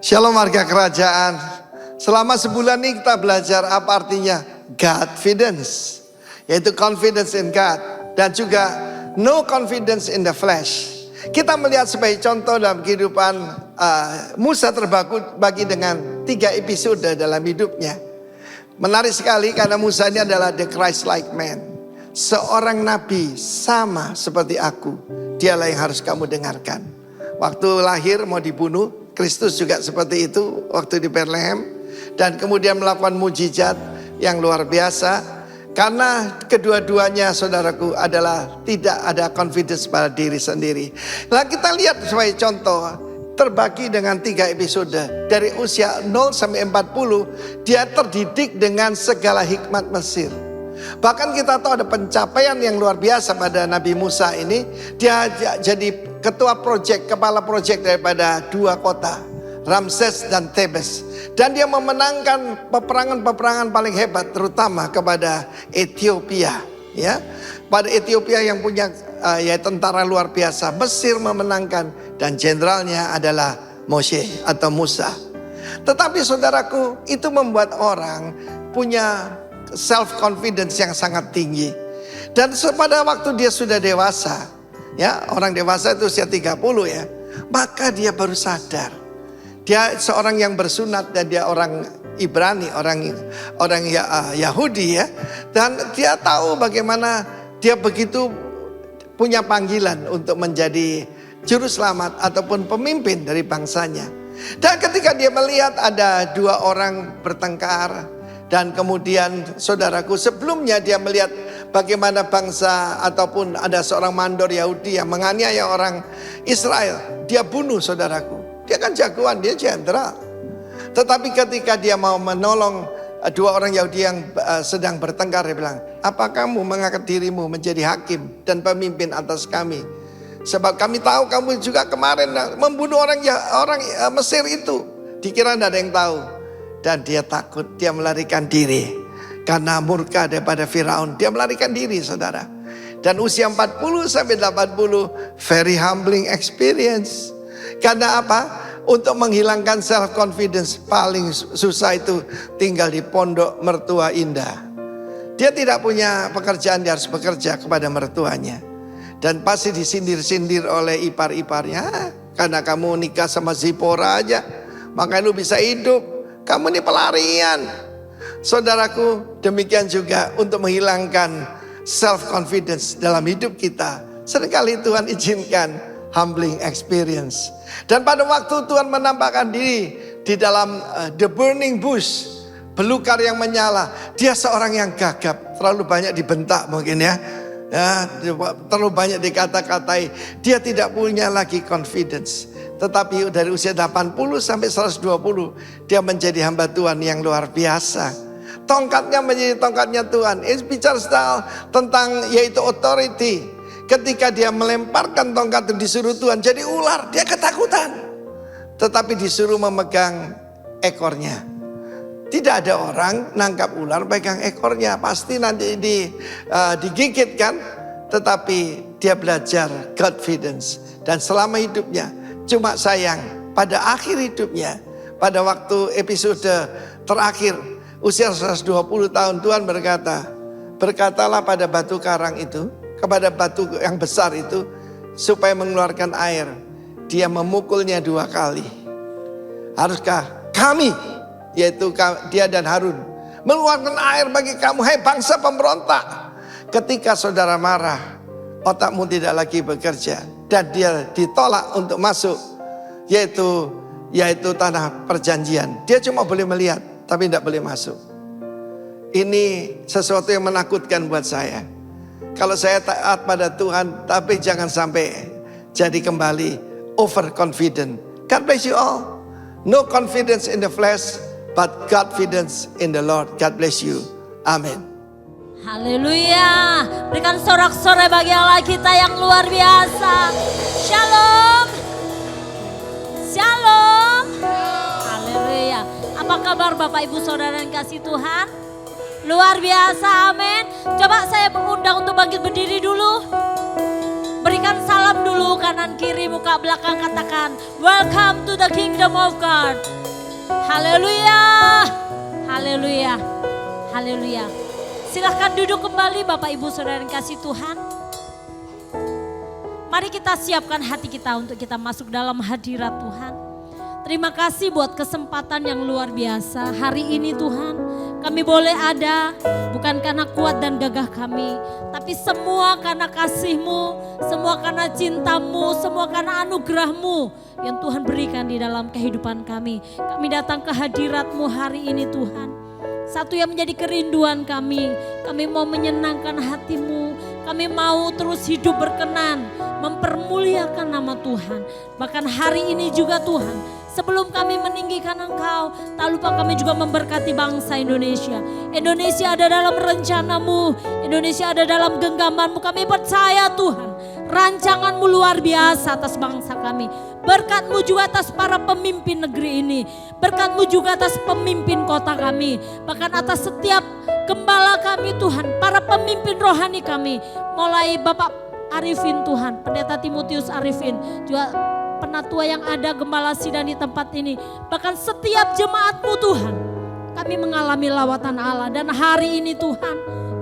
Shalom warga kerajaan. Selama sebulan ini kita belajar apa artinya Godfidence, yaitu confidence in God, dan juga no confidence in the flesh. Kita melihat sebagai contoh dalam kehidupan Musa terbagi dengan 3 episode dalam hidupnya. Menarik sekali karena Musa ini adalah the Christ-like man, seorang nabi sama seperti aku. Dialah yang harus kamu dengarkan. Waktu lahir mau dibunuh, Kristus juga seperti itu waktu di Bethlehem, dan kemudian melakukan mujizat yang luar biasa. Karena kedua-duanya saudaraku adalah tidak ada confidence pada diri sendiri. Nah, kita lihat sebagai contoh terbagi dengan 3 episode. Dari usia 0 sampai 40 dia terdidik dengan segala hikmat Mesir. Bahkan kita tahu ada pencapaian yang luar biasa pada Nabi Musa ini. Dia jadi ketua proyek, kepala proyek daripada 2 kota, Ramses dan Thebes. Dan dia memenangkan peperangan-peperangan paling hebat, terutama kepada Ethiopia. Ya, pada Ethiopia yang punya tentara luar biasa. Mesir memenangkan dan jenderalnya adalah Moshe atau Musa. Tetapi saudaraku, itu membuat orang punya self confidence yang sangat tinggi. Dan pada waktu dia sudah dewasa, ya, orang dewasa itu usia 30 ya, maka dia baru sadar. Dia seorang yang bersunat dan dia orang Ibrani, orang Yahudi ya. Dan dia tahu bagaimana dia begitu punya panggilan untuk menjadi juru selamat ataupun pemimpin dari bangsanya. Dan ketika dia melihat ada 2 orang bertengkar, dan kemudian saudaraku, sebelumnya dia melihat bagaimana bangsa ataupun ada seorang mandor Yahudi yang menganiaya orang Israel. Dia bunuh saudaraku. Dia kan jagoan, dia jenderal. Tetapi ketika dia mau menolong 2 orang Yahudi yang sedang bertengkar, dia bilang, apa kamu mengangkat dirimu menjadi hakim dan pemimpin atas kami? Sebab kami tahu kamu juga kemarin membunuh orang Mesir itu. Dikira tidak ada yang tahu. Dan dia takut, dia melarikan diri. Karena murka daripada Firaun, dia melarikan diri saudara. Dan usia 40 sampai 80, very humbling experience. Karena apa? Untuk menghilangkan self confidence paling susah itu tinggal di pondok mertua indah. Dia tidak punya pekerjaan, dia harus bekerja kepada mertuanya. Dan pasti disindir-sindir oleh ipar-iparnya. Karena kamu nikah sama Zipora aja, makanya lu bisa hidup. Kamu ini pelarian. Saudaraku, demikian juga untuk menghilangkan self confidence dalam hidup kita. Seringkali Tuhan izinkan humbling experience. Dan pada waktu Tuhan menampakkan diri di dalam the burning bush, belukar yang menyala, dia seorang yang gagap, terlalu banyak dibentak mungkin ya. Terlalu banyak dikata-katai. Dia tidak punya lagi confidence. Tetapi dari usia 80 sampai 120 dia menjadi hamba Tuhan yang luar biasa. Tongkatnya menjadi tongkatnya Tuhan. Ini bicara tentang yaitu authority. Ketika dia melemparkan tongkat itu disuruh Tuhan jadi ular, dia ketakutan. Tetapi disuruh memegang ekornya. Tidak ada orang nangkap ular pegang ekornya, pasti nanti digigit kan. Tetapi dia belajar confidence. Dan selama hidupnya, cuma sayang pada akhir hidupnya, pada waktu episode terakhir usia 120 tahun, Tuhan berkata, berkatalah pada batu karang itu, kepada batu yang besar itu, supaya mengeluarkan air. Dia memukulnya 2 kali. Haruskah kami, yaitu dia dan Harun, mengeluarkan air bagi kamu, hai bangsa pemberontak? Ketika saudara marah, otakmu tidak lagi bekerja, dan dia ditolak untuk masuk, yaitu tanah perjanjian. Dia cuma boleh melihat, tapi tidak boleh masuk. Ini sesuatu yang menakutkan buat saya. Kalau saya taat pada Tuhan, tapi jangan sampai jadi kembali overconfident. God bless you all. No confidence in the flesh, but confidence in the Lord. God bless you. Amin. Haleluya. Berikan sorak-sorai bagi Allah kita yang luar biasa. Shalom. Shalom. Haleluya. Apa kabar Bapak Ibu Saudara yang kasih Tuhan? Luar biasa, amin. Coba saya mengundang untuk bangkit berdiri dulu. Berikan salam depan dulu, kanan kiri, muka belakang, katakan, welcome to the kingdom of God. Haleluya, haleluya, haleluya. Silahkan duduk kembali Bapak Ibu Saudara yang kasih Tuhan. Mari kita siapkan hati kita untuk kita masuk dalam hadirat Tuhan. Terima kasih buat kesempatan yang luar biasa. Hari ini Tuhan, kami boleh ada bukan karena kuat dan gagah kami, tapi semua karena kasih-Mu, semua karena cinta-Mu, semua karena anugerah-Mu yang Tuhan berikan di dalam kehidupan kami. Kami datang ke hadirat-Mu hari ini Tuhan. Satu yang menjadi kerinduan kami mau menyenangkan hati-Mu, kami mau terus hidup berkenan, mempermuliakan nama Tuhan. Bahkan hari ini juga Tuhan, sebelum kami meninggikan Engkau, tak lupa kami juga memberkati bangsa Indonesia. Indonesia ada dalam rencana-Mu, Indonesia ada dalam genggaman-Mu. Kami percaya Tuhan, rancangan-Mu luar biasa atas bangsa kami. Berkat-Mu juga atas para pemimpin negeri ini. Berkat-Mu juga atas pemimpin kota kami. Bahkan atas setiap gembala kami Tuhan, para pemimpin rohani kami. Mulai Bapak Arifin Tuhan, Pendeta Timotius Arifin, juga penatua yang ada, gembala sidang di tempat ini. Bahkan setiap jemaat-Mu Tuhan, kami mengalami lawatan Allah. Dan hari ini Tuhan,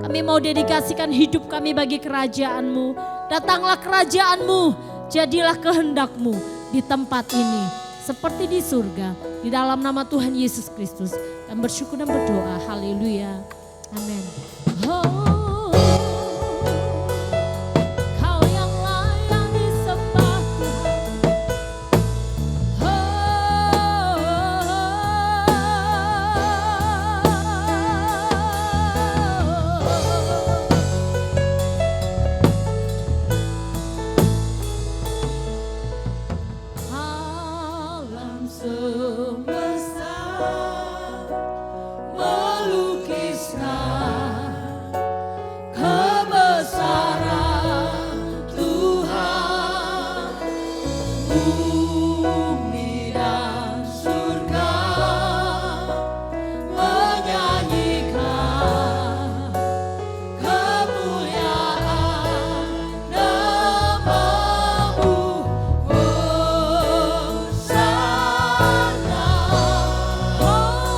kami mau dedikasikan hidup kami bagi kerajaan-Mu. Datanglah kerajaan-Mu, jadilah kehendak-Mu di tempat ini. Seperti di surga, di dalam nama Tuhan Yesus Kristus. Dan bersyukur dan berdoa, haleluya, amin. Oh. Kau yang layak disembah Tuhan. Alam semesta melukiskan kebesaran Tuhan. Bumi dan surga menyanyikan kemuliaan nama-Mu. Hosana, Hosana.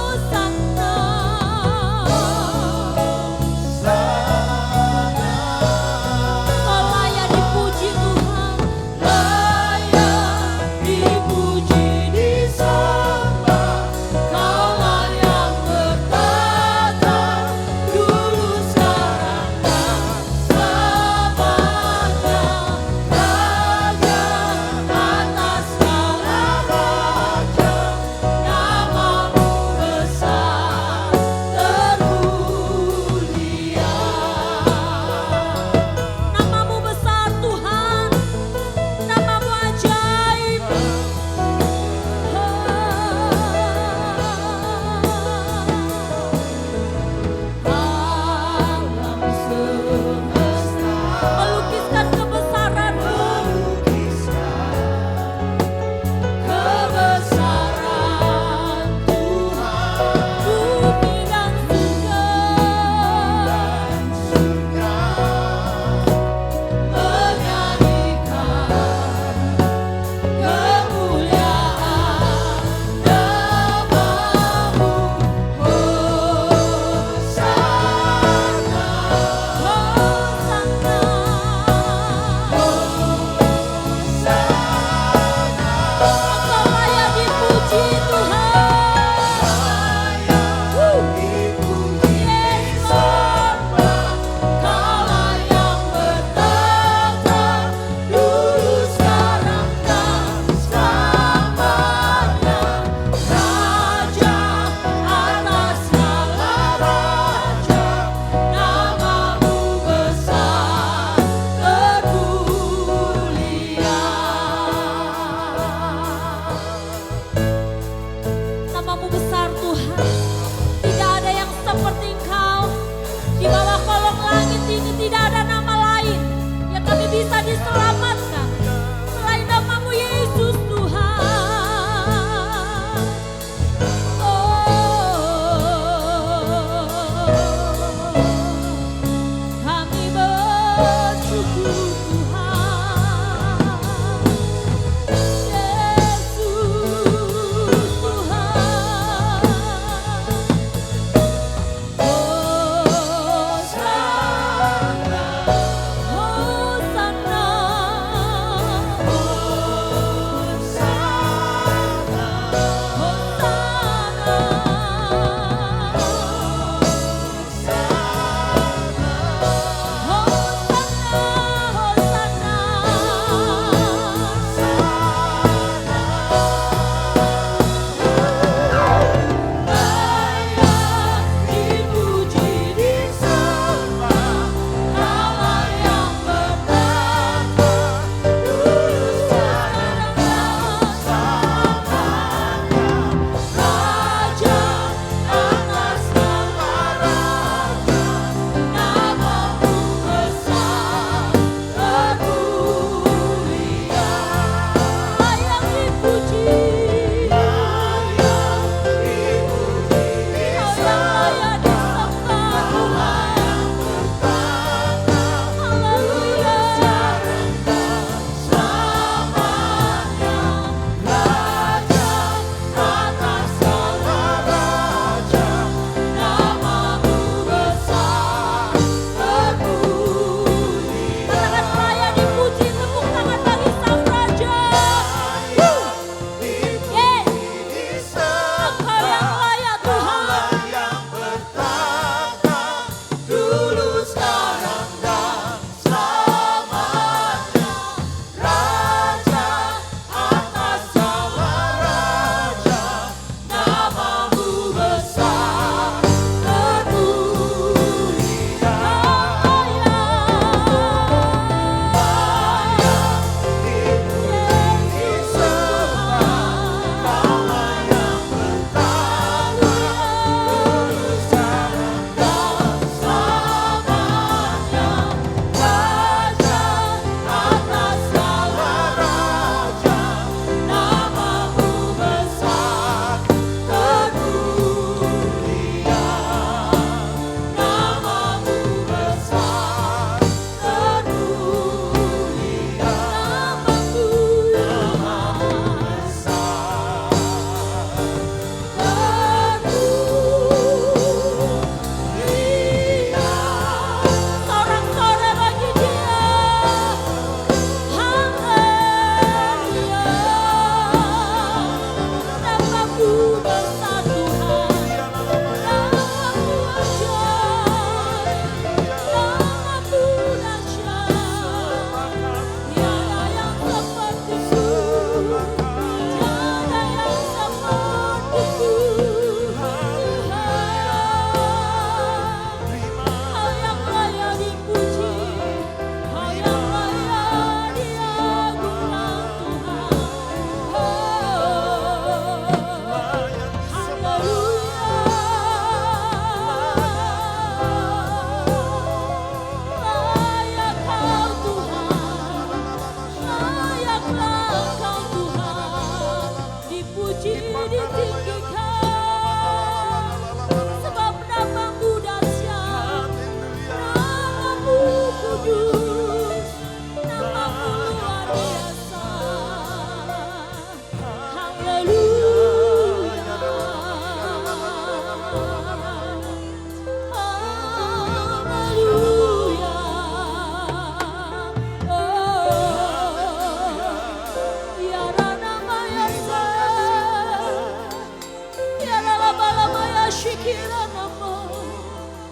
kira nama.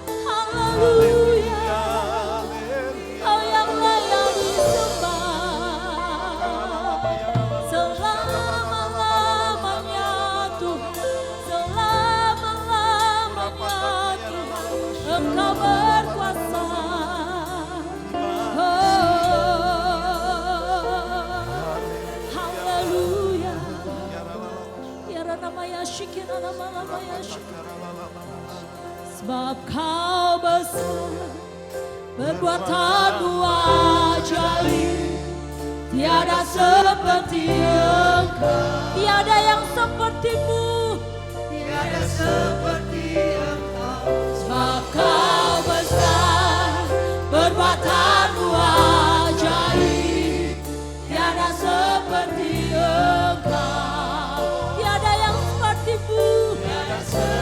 Haleluya. Kau yang layak disembah. Selama-lamanya Tuhan. Selama-lamanya Tuhan. Engkau berkuasa. Haleluya. Kira nama Yesus, kira nama Yesus. Sebab kau besar, perbuatanmu ajaib, tiada seperti engkau, tiada yang sepertimu, tiada seperti engkau. Sebab kau besar, perbuatanmu ajaib, tiada seperti engkau, tiada yang sepertimu, tiada seperti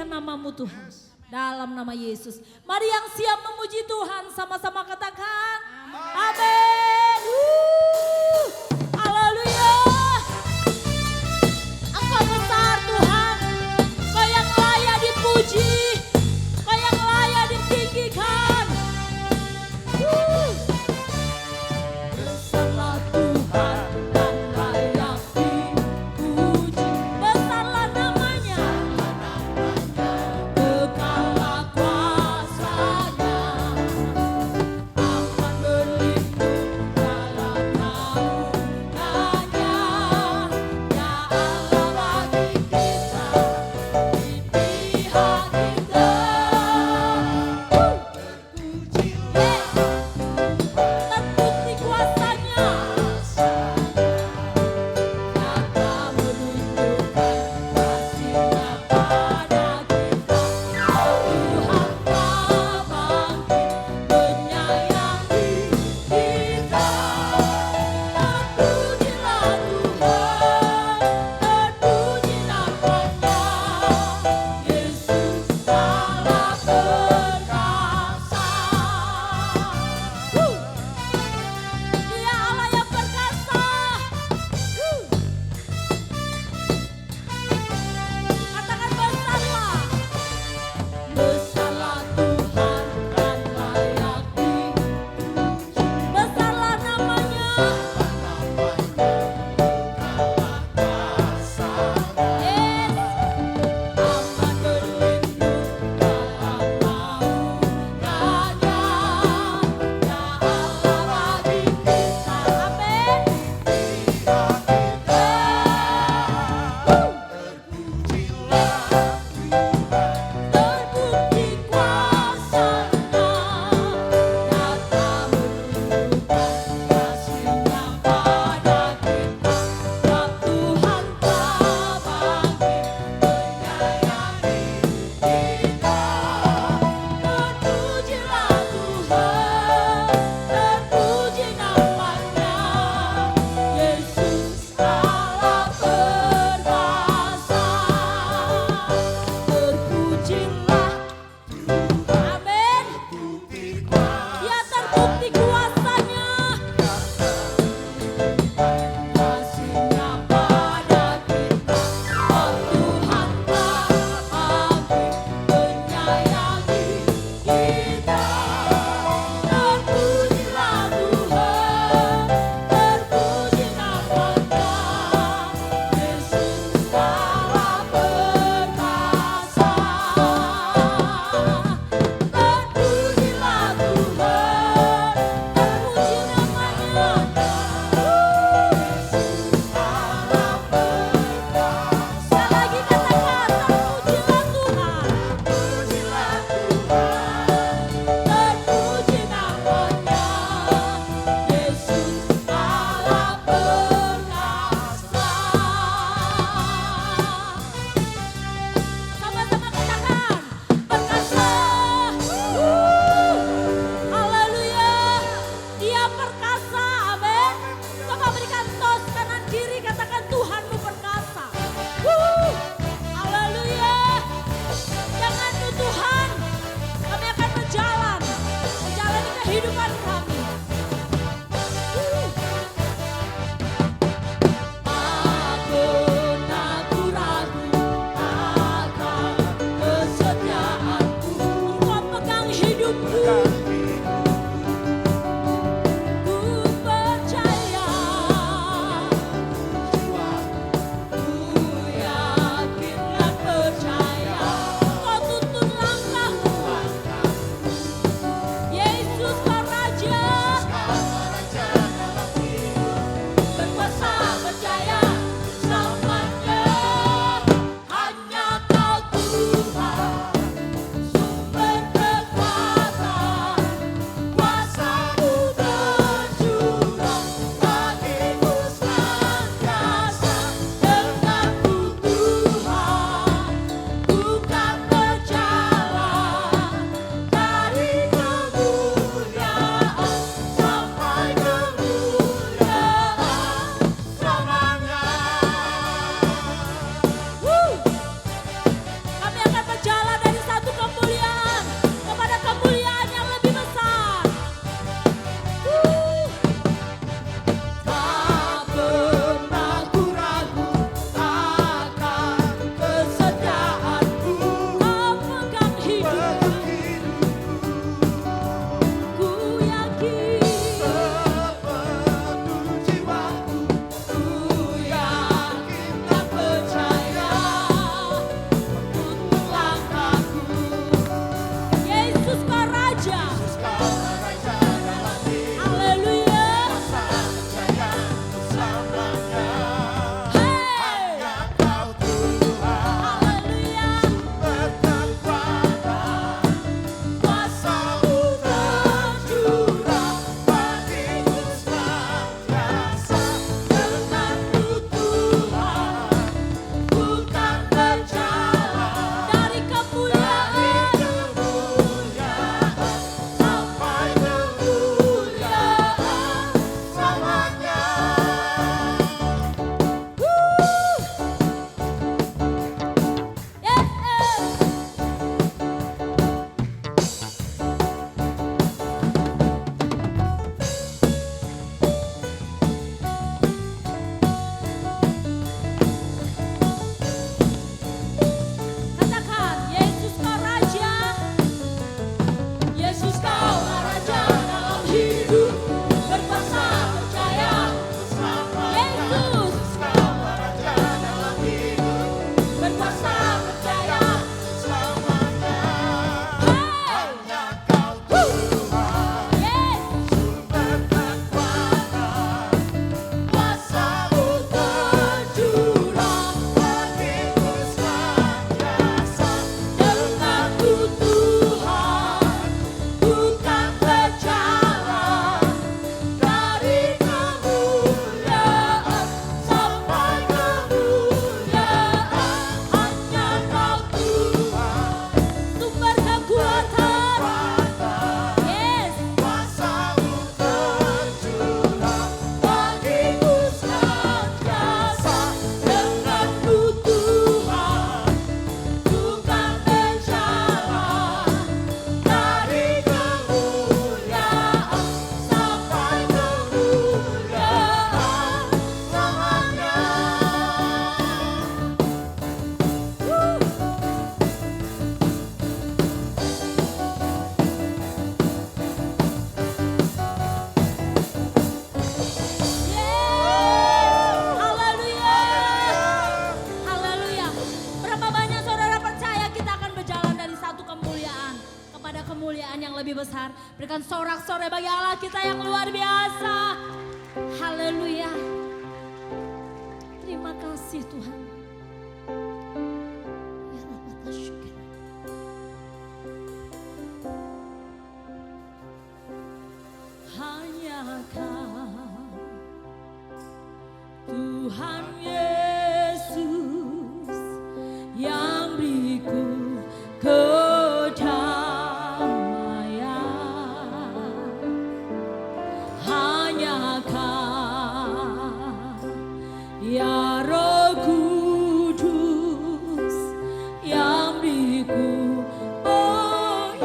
namamu Tuhan, dalam nama Yesus. Mari yang siap memuji Tuhan sama-sama katakan amin. Haleluya. Engkau besar Tuhan, Kau yang layak dipuji, Kau yang layak ditinggikan. Besarlah Tuhan dan layak dipuji. Besarlah namanya. Kekalah kuasanya akan berlindung Allah perkasa. Terpujilah Tuhan, terpuji namanya. Sekali lagi katakan, terpujilah Tuhan. Terpujilah Tuhan, terpuji namanya. Yesus Allah perkasa. besar. Berikan sorak-sorai bagi Allah kita yang luar biasa. Haleluya. Terima kasih Tuhan. Ya Rabbana syukur. Hanyakah Tuhan Yesus yang beriku kedamaian. Hanyakah ya Roh Kudus yang beriku penghiburan.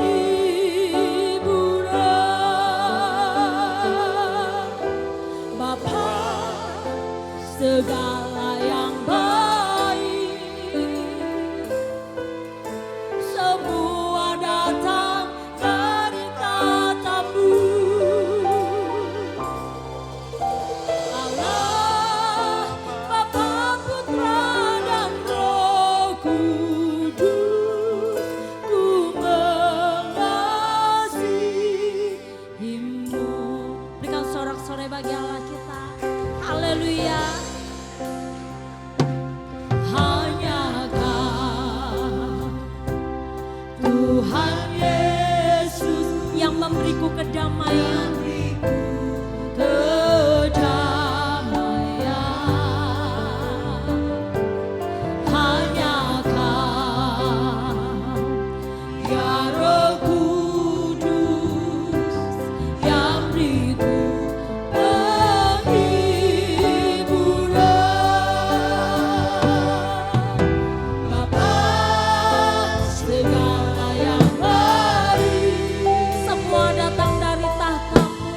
Bapa segala yang baik, semua datang dari kata-Mu. Allah, Bapa, Putra, dan Roh Kudus, ku mengasihi-Mu. Berikan sorak-sorai bagi Allah kita. Haleluya. Hanyakah Tuhan Yesus yang memberiku kedamaian. Hanyakah ya Roh Kudus yang beriku penghiburan. Bapa segala yang baik, semua datang dari tahta-Mu.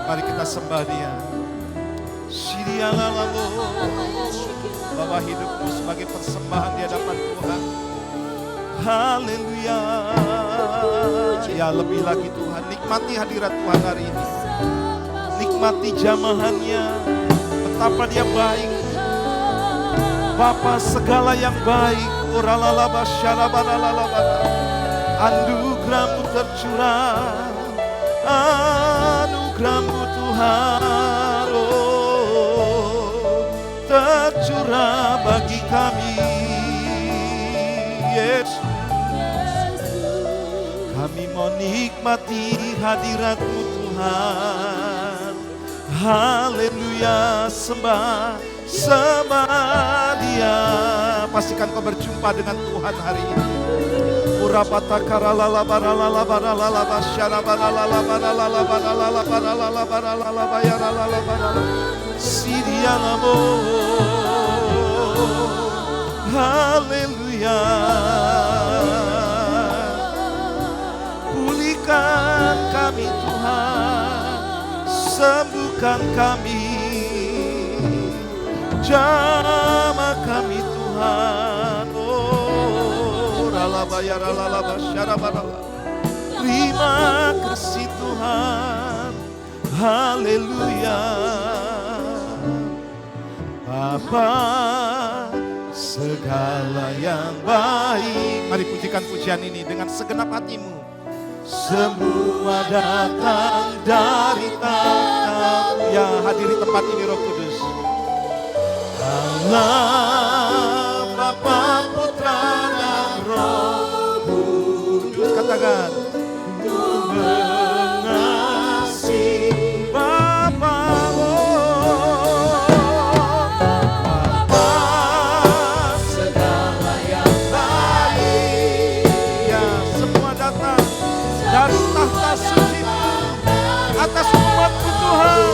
Mari kita sembah Dia. Bawa hidupmu sebagai persembahan di hadapan Tuhan. Haleluya. Ya lebih lagi Tuhan, nikmati hadirat Tuhan hari ini. Nikmati jamahannya, betapa Dia baik. Bapa segala yang baik, anugerah-Mu tercurah, anugerah-Mu Tuhan, tercurah bagi kami, Yesus. Kami mau nikmati hadirat-Mu Tuhan. Haleluya, sembah Dia. Pastikan kau berjumpa dengan Tuhan hari ini. Urapata karalala baralala baralala basyara baralala baralala baralala baralala baralala bayaralala baralala Sirianamo. Haleluya. Pulihkan kami Tuhan, sembuhkan kami, jamah kami Tuhan. Terima kasih Tuhan. Haleluya. Bapa segala yang baik. Mari pujikan pujian ini dengan segenap hatimu. Semua datang dari tangan-Mu. Ya, hadiri tempat ini Roh Kudus. Allah, Bapa, Putra, dan Roh Kudus. Katakan, ku mengasihi Bapa, Bapa, segala yang baik. Ya, semua datang dari tahta suci-Mu atas umat-Mu Tuhan.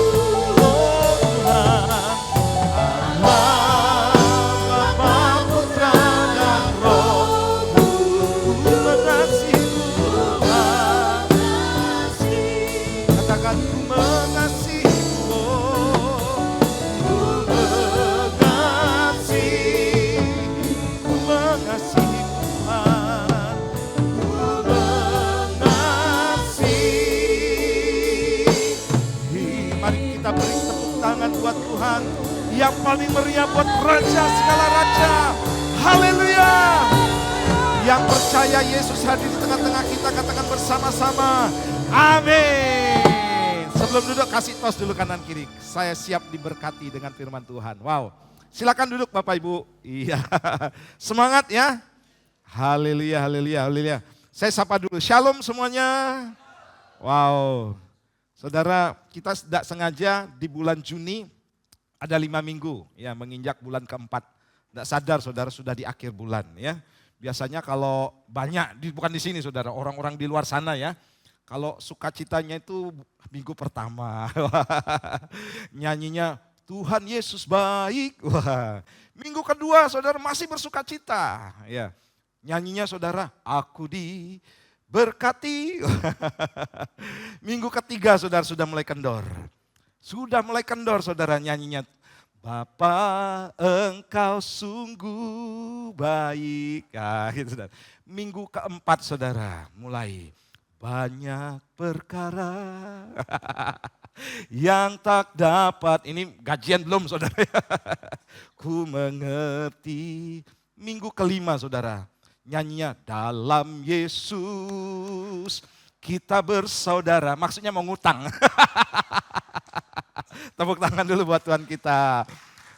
Buat Tuhan yang paling meriah, buat Raja segala Raja. Haleluya. Yang percaya Yesus hadir di tengah-tengah kita, katakan bersama-sama amin. Sebelum duduk kasih tos dulu kanan kiri. Saya siap diberkati dengan firman Tuhan. Wow. Silakan duduk Bapak Ibu. Iya. Semangat ya. Haleluya, haleluya, haleluya. Saya sapa dulu. Shalom semuanya. Wow. Saudara, kita tidak sengaja di bulan Juni ada 5 minggu ya menginjak bulan keempat. Tidak sadar saudara sudah di akhir bulan ya. Biasanya kalau banyak, bukan di sini saudara, orang-orang di luar sana ya. Kalau sukacitanya itu minggu pertama. Nyanyinya Tuhan Yesus baik. Wah. Minggu kedua saudara masih bersukacita. Ya. Nyanyinya saudara, aku diberkati. Minggu ketiga saudara sudah mulai kendor. Sudah mulai kendor saudara nyanyinya. Bapa engkau sungguh baik. Nah, gitu, saudara. Minggu keempat saudara mulai banyak perkara yang tak dapat. Ini gajian belum saudara. Ku mengerti. Minggu kelima saudara. Nyanyinya dalam Yesus kita bersaudara. Maksudnya mau ngutang. Tepuk tangan dulu buat Tuhan kita.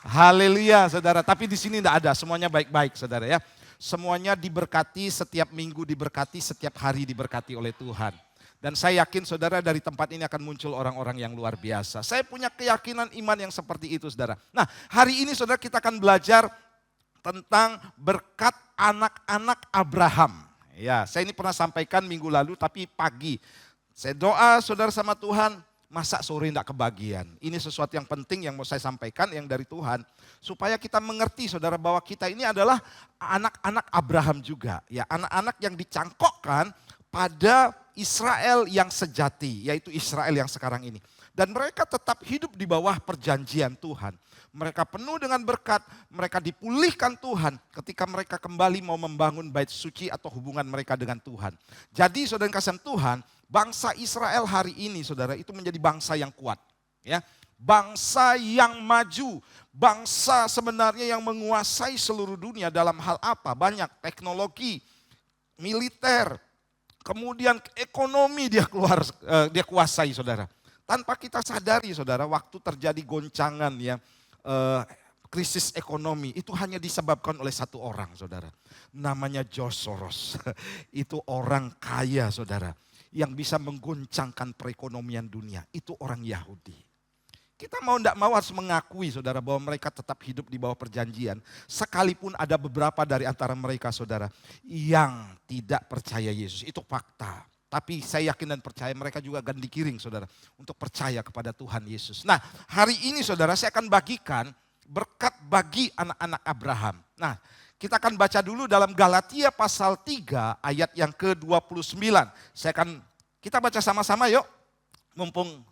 Haleluya saudara. Tapi di sini tidak ada, semuanya baik-baik saudara ya. Semuanya diberkati, setiap minggu diberkati, setiap hari diberkati oleh Tuhan. Dan saya yakin saudara dari tempat ini akan muncul orang-orang yang luar biasa. Saya punya keyakinan iman yang seperti itu saudara. Nah hari ini saudara kita akan belajar tentang berkat anak-anak Abraham. Ya, saya ini pernah sampaikan minggu lalu tapi pagi. Saya doa saudara sama Tuhan, masa sore tidak kebagian. Ini sesuatu yang penting yang mau saya sampaikan yang dari Tuhan. Supaya kita mengerti saudara bahwa kita ini adalah anak-anak Abraham juga. Ya, anak-anak yang dicangkokkan pada Israel yang sejati, yaitu Israel yang sekarang ini. Dan mereka tetap hidup di bawah perjanjian Tuhan. Mereka penuh dengan berkat, mereka dipulihkan Tuhan ketika mereka kembali mau membangun bait suci atau hubungan mereka dengan Tuhan. Jadi saudara yang kasih Tuhan, bangsa Israel hari ini saudara itu menjadi bangsa yang kuat. Ya, bangsa yang maju, bangsa sebenarnya yang menguasai seluruh dunia dalam hal apa? Banyak teknologi, militer, kemudian ekonomi dia kuasai saudara. Tanpa kita sadari saudara, waktu terjadi goncangan ya, krisis ekonomi itu hanya disebabkan oleh satu orang saudara. Namanya George Soros. Itu orang kaya saudara, yang bisa menggoncangkan perekonomian dunia. Itu orang Yahudi. Kita mau tidak mau harus mengakui saudara bahwa mereka tetap hidup di bawah perjanjian. Sekalipun ada beberapa dari antara mereka saudara yang tidak percaya Yesus. Itu fakta. Tapi saya yakin dan percaya mereka juga akan dikiring saudara untuk percaya kepada Tuhan Yesus. Nah hari ini saudara saya akan bagikan berkat bagi anak-anak Abraham. Nah kita akan baca dulu dalam Galatia pasal 3 ayat yang ke-29. Kita baca sama-sama yuk. Mumpung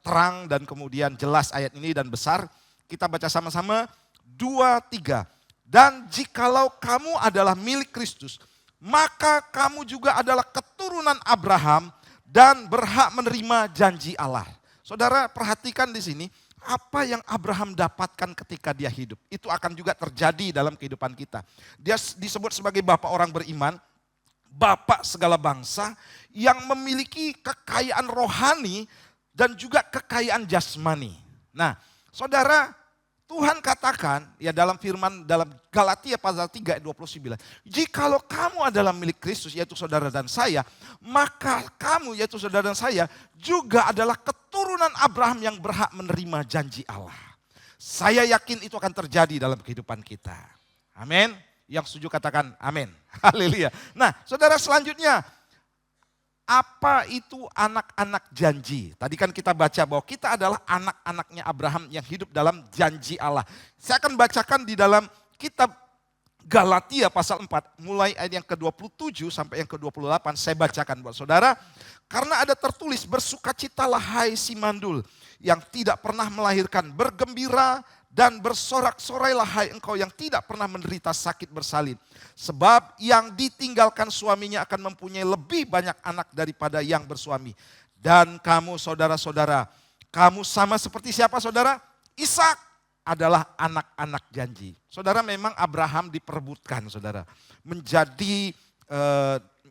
terang dan kemudian jelas ayat ini dan besar. Kita baca sama-sama 2, 3. Dan jikalau kamu adalah milik Kristus, maka kamu juga adalah keturunan Abraham dan berhak menerima janji Allah. Saudara perhatikan di sini, apa yang Abraham dapatkan ketika dia hidup, itu akan juga terjadi dalam kehidupan kita. Dia disebut sebagai bapak orang beriman, bapak segala bangsa yang memiliki kekayaan rohani dan juga kekayaan jasmani. Nah, saudara, Tuhan katakan ya dalam firman dalam Galatia pasal 3 ayat 29. Jikalau kamu adalah milik Kristus yaitu saudara dan saya, maka kamu yaitu saudara dan saya juga adalah keturunan Abraham yang berhak menerima janji Allah. Saya yakin itu akan terjadi dalam kehidupan kita. Amin. Yang setuju katakan amin. Haleluya. Nah, saudara selanjutnya, apa itu anak-anak janji? Tadi kan kita baca bahwa kita adalah anak-anaknya Abraham yang hidup dalam janji Allah. Saya akan bacakan di dalam kitab Galatia pasal 4, mulai ayat yang ke-27 sampai yang ke-28. Saya bacakan buat saudara. Karena ada tertulis, bersukacitalah hai si mandul yang tidak pernah melahirkan, bergembira dan bersorak-sorailah hai engkau yang tidak pernah menderita sakit bersalin. Sebab yang ditinggalkan suaminya akan mempunyai lebih banyak anak daripada yang bersuami. Dan kamu saudara-saudara, kamu sama seperti siapa saudara? Ishak adalah anak-anak janji. Saudara memang Abraham diperebutkan saudara. Menjadi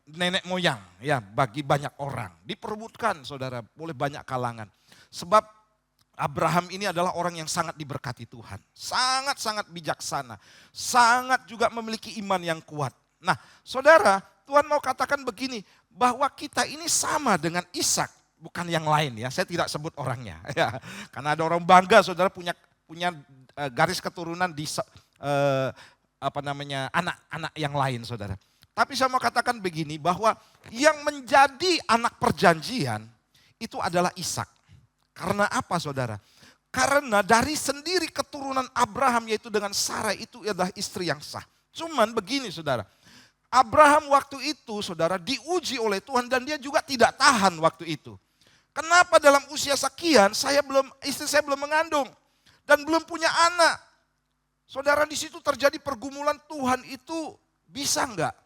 nenek moyang ya bagi banyak orang. Diperebutkan saudara oleh banyak kalangan. Sebab Abraham ini adalah orang yang sangat diberkati Tuhan. Sangat-sangat bijaksana. Sangat juga memiliki iman yang kuat. Nah saudara, Tuhan mau katakan begini, bahwa kita ini sama dengan Ishak, bukan yang lain ya. Saya tidak sebut orangnya ya. Karena ada orang bangga saudara punya garis keturunan di anak-anak yang lain saudara. Tapi saya mau katakan begini, bahwa yang menjadi anak perjanjian itu adalah Ishak. Karena apa saudara? Karena dari sendiri keturunan Abraham yaitu dengan Sarah itu adalah istri yang sah. Cuman begini saudara, Abraham waktu itu saudara diuji oleh Tuhan dan dia juga tidak tahan waktu itu. Kenapa dalam usia sekian istri saya belum mengandung dan belum punya anak? Saudara di situ terjadi pergumulan, Tuhan itu bisa enggak?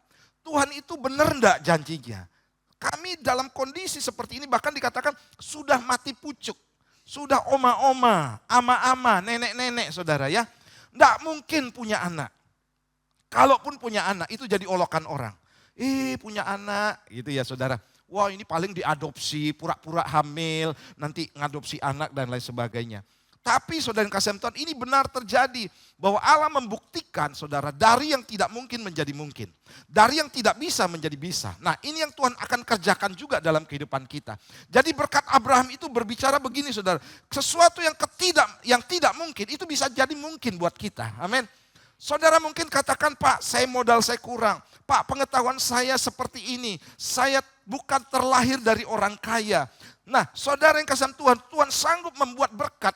Tuhan itu benar enggak janjinya? Kami dalam kondisi seperti ini bahkan dikatakan sudah mati pucuk. Sudah oma-oma, ama-ama, nenek-nenek saudara ya. Tidak mungkin punya anak. Kalaupun punya anak itu jadi olokan orang. Punya anak gitu ya saudara. Wah ini paling diadopsi, pura-pura hamil, nanti ngadopsi anak dan lain sebagainya. Tapi saudara yang kasih Tuhan, ini benar terjadi bahwa Allah membuktikan saudara dari yang tidak mungkin menjadi mungkin. Dari yang tidak bisa menjadi bisa. Nah ini yang Tuhan akan kerjakan juga dalam kehidupan kita. Jadi berkat Abraham itu berbicara begini saudara. Sesuatu yang tidak mungkin itu bisa jadi mungkin buat kita. Amin. Saudara mungkin katakan, Pak modal saya kurang. Pak pengetahuan saya seperti ini. Saya bukan terlahir dari orang kaya. Nah saudara yang kasih Tuhan, Tuhan sanggup membuat berkat.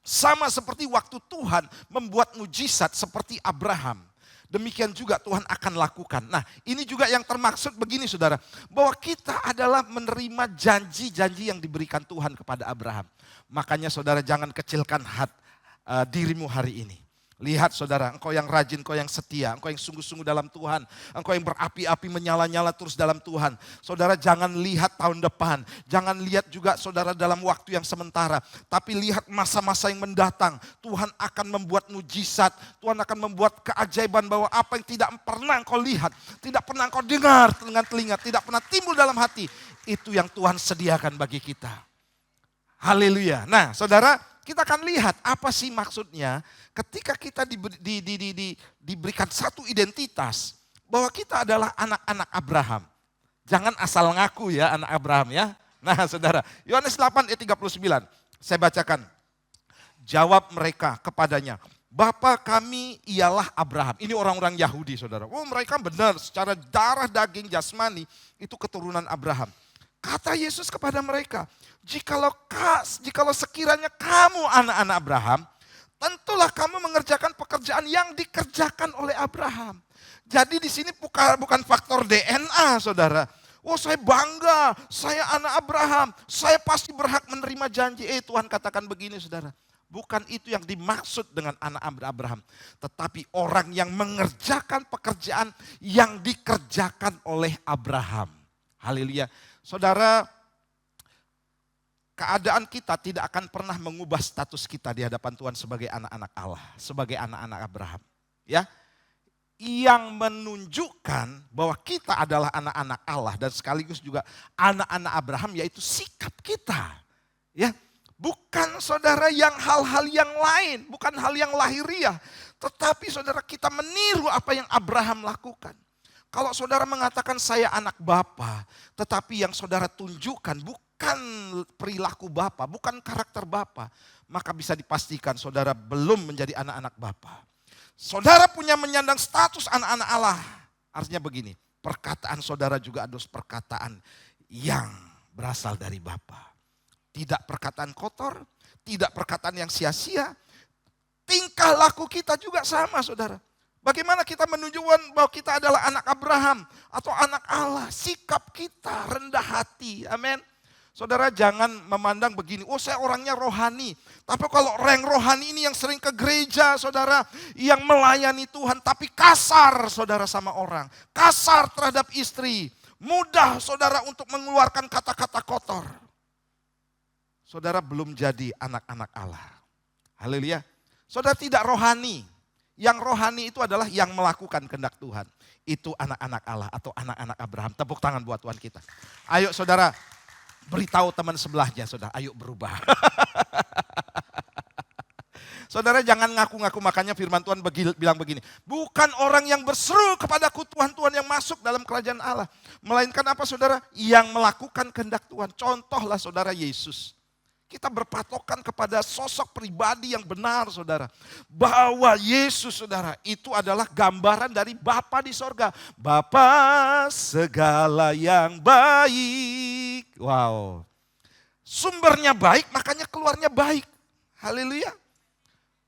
Sama seperti waktu Tuhan membuat mujizat seperti Abraham. demikian juga Tuhan akan lakukan. Nah, ini juga yang termaksud begini saudara, bahwa kita adalah menerima janji-janji yang diberikan Tuhan kepada Abraham. Makanya saudara jangan kecilkan dirimu hari ini. Lihat saudara, engkau yang rajin, engkau yang setia, engkau yang sungguh-sungguh dalam Tuhan. Engkau yang berapi-api menyala-nyala terus dalam Tuhan. Saudara jangan lihat tahun depan, jangan lihat juga saudara dalam waktu yang sementara. Tapi lihat masa-masa yang mendatang. Tuhan akan membuat mujizat, Tuhan akan membuat keajaiban bahwa apa yang tidak pernah engkau lihat, tidak pernah engkau dengar dengan telinga, tidak pernah timbul dalam hati. Itu yang Tuhan sediakan bagi kita. Haleluya. Nah saudara, kita akan lihat apa sih maksudnya ketika kita diberikan satu identitas bahwa kita adalah anak-anak Abraham. Jangan asal ngaku ya anak Abraham ya. Nah saudara, Yohanes 8 ayat 39, saya bacakan. Jawab mereka kepadanya, Bapa kami ialah Abraham. Ini orang-orang Yahudi saudara. Oh mereka benar secara darah daging jasmani itu keturunan Abraham. Kata Yesus kepada mereka, jikalau sekiranya kamu anak-anak Abraham, tentulah kamu mengerjakan pekerjaan yang dikerjakan oleh Abraham. Jadi di sini bukan faktor DNA saudara. Oh saya bangga, saya anak Abraham, saya pasti berhak menerima janji. Tuhan katakan begini saudara. Bukan itu yang dimaksud dengan anak Abraham. Tetapi orang yang mengerjakan pekerjaan yang dikerjakan oleh Abraham. Haleluya. Saudara, keadaan kita tidak akan pernah mengubah status kita di hadapan Tuhan sebagai anak-anak Allah, sebagai anak-anak Abraham. Ya, yang menunjukkan bahwa kita adalah anak-anak Allah dan sekaligus juga anak-anak Abraham yaitu sikap kita. Ya, bukan saudara yang hal-hal yang lain, bukan hal yang lahiriah, tetapi saudara kita meniru apa yang Abraham lakukan. Kalau saudara mengatakan saya anak Bapa, tetapi yang saudara tunjukkan bukan perilaku Bapa, bukan karakter Bapa, maka bisa dipastikan saudara belum menjadi anak-anak Bapa. Saudara punya menyandang status anak-anak Allah. Artinya begini, perkataan saudara juga adalah perkataan yang berasal dari Bapa. Tidak perkataan kotor, tidak perkataan yang sia-sia. Tingkah laku kita juga sama saudara. Bagaimana kita menunjukkan bahwa kita adalah anak Abraham atau anak Allah. Sikap kita rendah hati. Amin. Saudara jangan memandang begini, oh saya orangnya rohani. Tapi kalau orang rohani ini yang sering ke gereja saudara. Yang melayani Tuhan tapi kasar saudara sama orang. Kasar terhadap istri. Mudah saudara untuk mengeluarkan kata-kata kotor. Saudara belum jadi anak-anak Allah. Haleluya. Saudara tidak rohani. Yang rohani itu adalah yang melakukan kehendak Tuhan. Itu anak-anak Allah atau anak-anak Abraham. Tepuk tangan buat Tuhan kita. Ayo saudara, beritahu teman sebelahnya saudara, ayo berubah. Saudara jangan ngaku-ngaku, makanya firman Tuhan bilang begini. Bukan orang yang berseru kepadaku Tuhan-Tuhan yang masuk dalam kerajaan Allah. Melainkan apa saudara? Yang melakukan kehendak Tuhan. Contohlah saudara Yesus. Kita berpatokan kepada sosok pribadi yang benar saudara. Bahwa Yesus saudara itu adalah gambaran dari Bapa di sorga. Bapa segala yang baik. Wow. Sumbernya baik makanya keluarnya baik. Haleluya.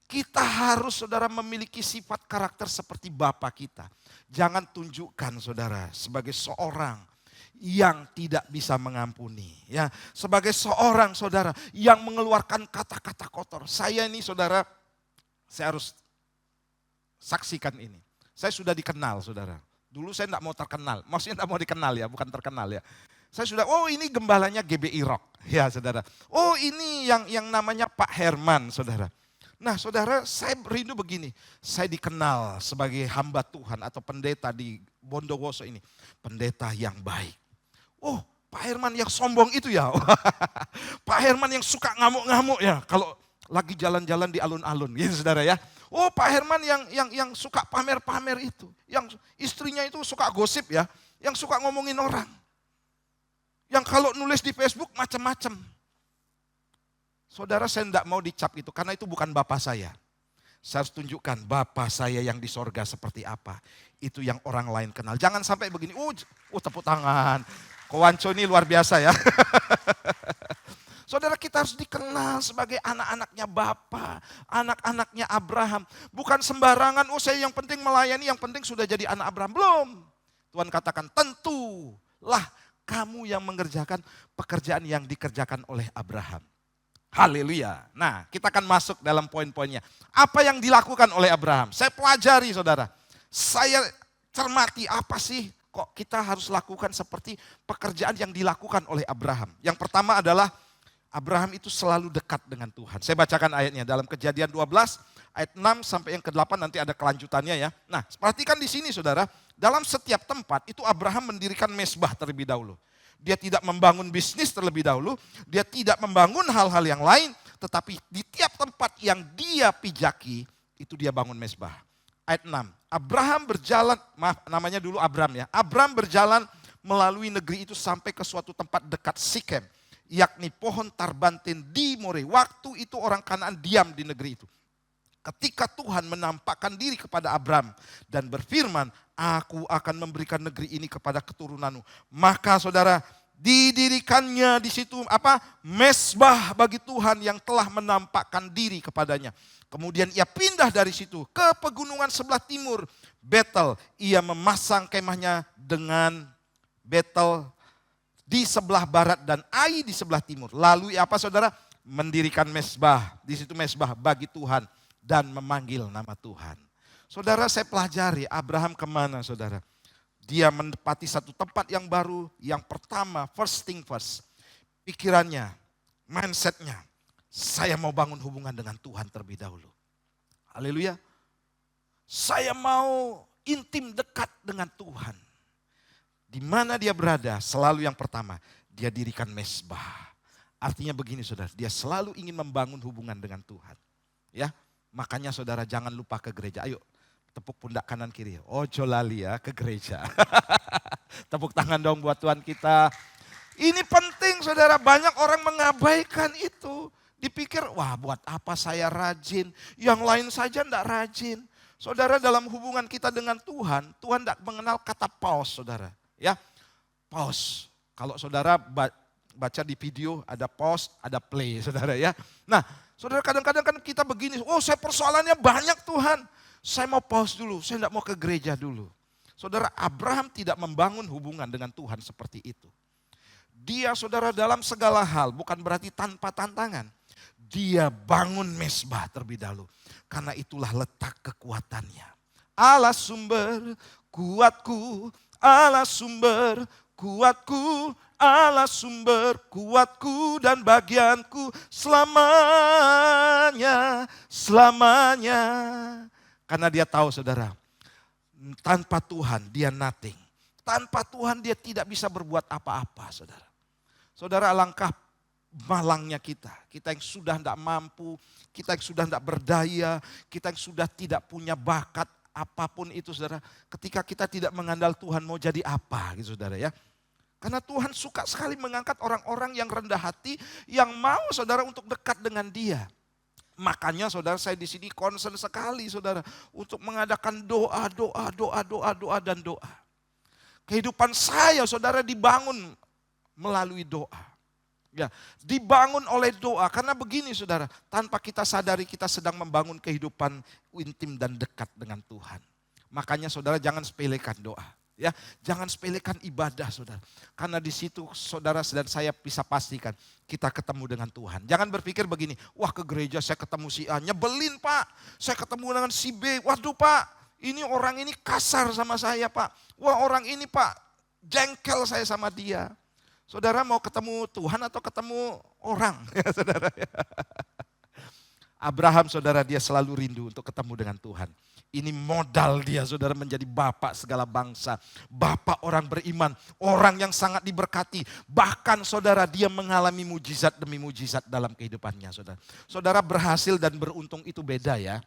Kita harus saudara memiliki sifat karakter seperti Bapa kita. Jangan tunjukkan saudara sebagai seorang yang tidak bisa mengampuni. Ya, sebagai seorang saudara yang mengeluarkan kata-kata kotor. Saya ini saudara, saya harus saksikan ini. Saya sudah dikenal saudara. Dulu saya tidak mau terkenal, maksudnya tidak mau dikenal ya, bukan terkenal ya. Saya sudah, oh ini gembalanya GBI Rock, ya saudara. Oh ini yang namanya Pak Herman saudara. Nah saudara, saya rindu begini, saya dikenal sebagai hamba Tuhan atau pendeta di Bondowoso ini. Pendeta yang baik. Oh Pak Herman yang sombong itu ya. Pak Herman yang suka ngamuk-ngamuk ya. Kalau lagi jalan-jalan di alun-alun gitu saudara ya. Oh Pak Herman yang suka pamer-pamer itu. Yang istrinya itu suka gosip ya. Yang suka ngomongin orang. Yang kalau nulis di Facebook macam-macam. Saudara saya tidak mau dicap itu karena itu bukan Bapak saya. Saya harus tunjukkan Bapa saya yang di sorga seperti apa. Itu yang orang lain kenal. Jangan sampai begini, tepuk tangan. Kowanco ini luar biasa ya. Saudara, kita harus dikenal sebagai anak-anaknya Bapa, anak-anaknya Abraham. Bukan sembarangan, saya yang penting melayani, yang penting sudah jadi anak Abraham. Belum. Tuhan katakan, tentulah kamu yang mengerjakan pekerjaan yang dikerjakan oleh Abraham. Haleluya. Nah, kita akan masuk dalam poin-poinnya. Apa yang dilakukan oleh Abraham? Saya pelajari, saudara. Saya cermati apa sih kok kita harus lakukan seperti pekerjaan yang dilakukan oleh Abraham. Yang pertama adalah Abraham itu selalu dekat dengan Tuhan. Saya bacakan ayatnya dalam Kejadian 12 ayat 6 sampai yang ke-8, nanti ada kelanjutannya ya. Nah, perhatikan di sini saudara, dalam setiap tempat itu Abraham mendirikan mezbah terlebih dahulu. Dia tidak membangun bisnis terlebih dahulu, dia tidak membangun hal-hal yang lain, tetapi di tiap tempat yang dia pijaki itu dia bangun mezbah. Ayat 6, Abraham berjalan, namanya dulu Abram ya. Abram berjalan melalui negeri itu sampai ke suatu tempat dekat Sikem, yakni pohon tarbantin di More. Waktu itu orang Kanaan diam di negeri itu. Ketika Tuhan menampakkan diri kepada Abram dan berfirman, aku akan memberikan negeri ini kepada keturunanmu. Maka saudara, didirikannya di situ mezbah bagi Tuhan yang telah menampakkan diri kepadanya. Kemudian ia pindah dari situ ke pegunungan sebelah timur, Betel. Ia memasang kemahnya dengan Betel di sebelah barat dan Ai di sebelah timur. Lalu saudara? Mendirikan mezbah. Di situ mezbah bagi Tuhan dan memanggil nama Tuhan. Saudara, saya pelajari Abraham kemana saudara? Dia menempati satu tempat yang baru. Yang pertama, first thing first. Pikirannya, mindsetnya. Saya mau bangun hubungan dengan Tuhan terlebih dahulu. Haleluya. Saya mau intim dekat dengan Tuhan. Di mana dia berada, selalu yang pertama, dia dirikan mezbah. Artinya begini saudara, dia selalu ingin membangun hubungan dengan Tuhan. Ya, makanya saudara jangan lupa ke gereja. Ayo, tepuk pundak kanan kiri. Ojo lali ya ke gereja. Tepuk tangan dong buat Tuhan kita. Ini penting saudara, banyak orang mengabaikan itu. Dipikir, wah buat apa saya rajin, yang lain saja enggak rajin. Saudara, dalam hubungan kita dengan Tuhan, Tuhan enggak mengenal kata pause saudara. Ya, pause. Kalau saudara baca di video ada pause, ada play saudara ya. Nah saudara, kadang-kadang kan kita begini, saya persoalannya banyak Tuhan. Saya mau pause dulu, saya enggak mau ke gereja dulu. Saudara, Abraham tidak membangun hubungan dengan Tuhan seperti itu. Dia saudara dalam segala hal, bukan berarti tanpa tantangan. Dia bangun mezbah terlebih dahulu. Karena itulah letak kekuatannya. Allah sumber kuatku, Allah sumber kuatku, Allah sumber kuatku dan bagianku selamanya, selamanya. Karena dia tahu saudara, tanpa Tuhan dia nothing. Tanpa Tuhan dia tidak bisa berbuat apa-apa saudara. Saudara, alangkah malangnya kita yang sudah tidak mampu, kita yang sudah tidak berdaya, kita yang sudah tidak punya bakat apapun itu saudara. Ketika kita tidak mengandal Tuhan mau jadi apa gitu saudara ya. Karena Tuhan suka sekali mengangkat orang-orang yang rendah hati, yang mau saudara untuk dekat dengan dia. Makanya saudara, saya di sini concern sekali saudara untuk mengadakan doa dan doa. Kehidupan saya saudara dibangun melalui doa. Ya, dibangun oleh doa. Karena begini saudara, tanpa kita sadari kita sedang membangun kehidupan intim dan dekat dengan Tuhan. Makanya saudara jangan sepelekan doa. Ya, jangan sepelekan ibadah saudara. Karena di situ saudara dan saya bisa pastikan kita ketemu dengan Tuhan. Jangan berpikir begini, wah ke gereja saya ketemu si A, nyebelin Pak. Saya ketemu dengan si B, waduh Pak, ini orang ini kasar sama saya Pak. Wah orang ini Pak, jengkel saya sama dia. Saudara mau ketemu Tuhan atau ketemu orang? Ya, saudara. Abraham saudara, dia selalu rindu untuk ketemu dengan Tuhan. Ini modal dia saudara menjadi bapak segala bangsa. Bapak orang beriman, orang yang sangat diberkati. Bahkan saudara dia mengalami mujizat demi mujizat dalam kehidupannya saudara. Saudara, berhasil dan beruntung itu beda ya.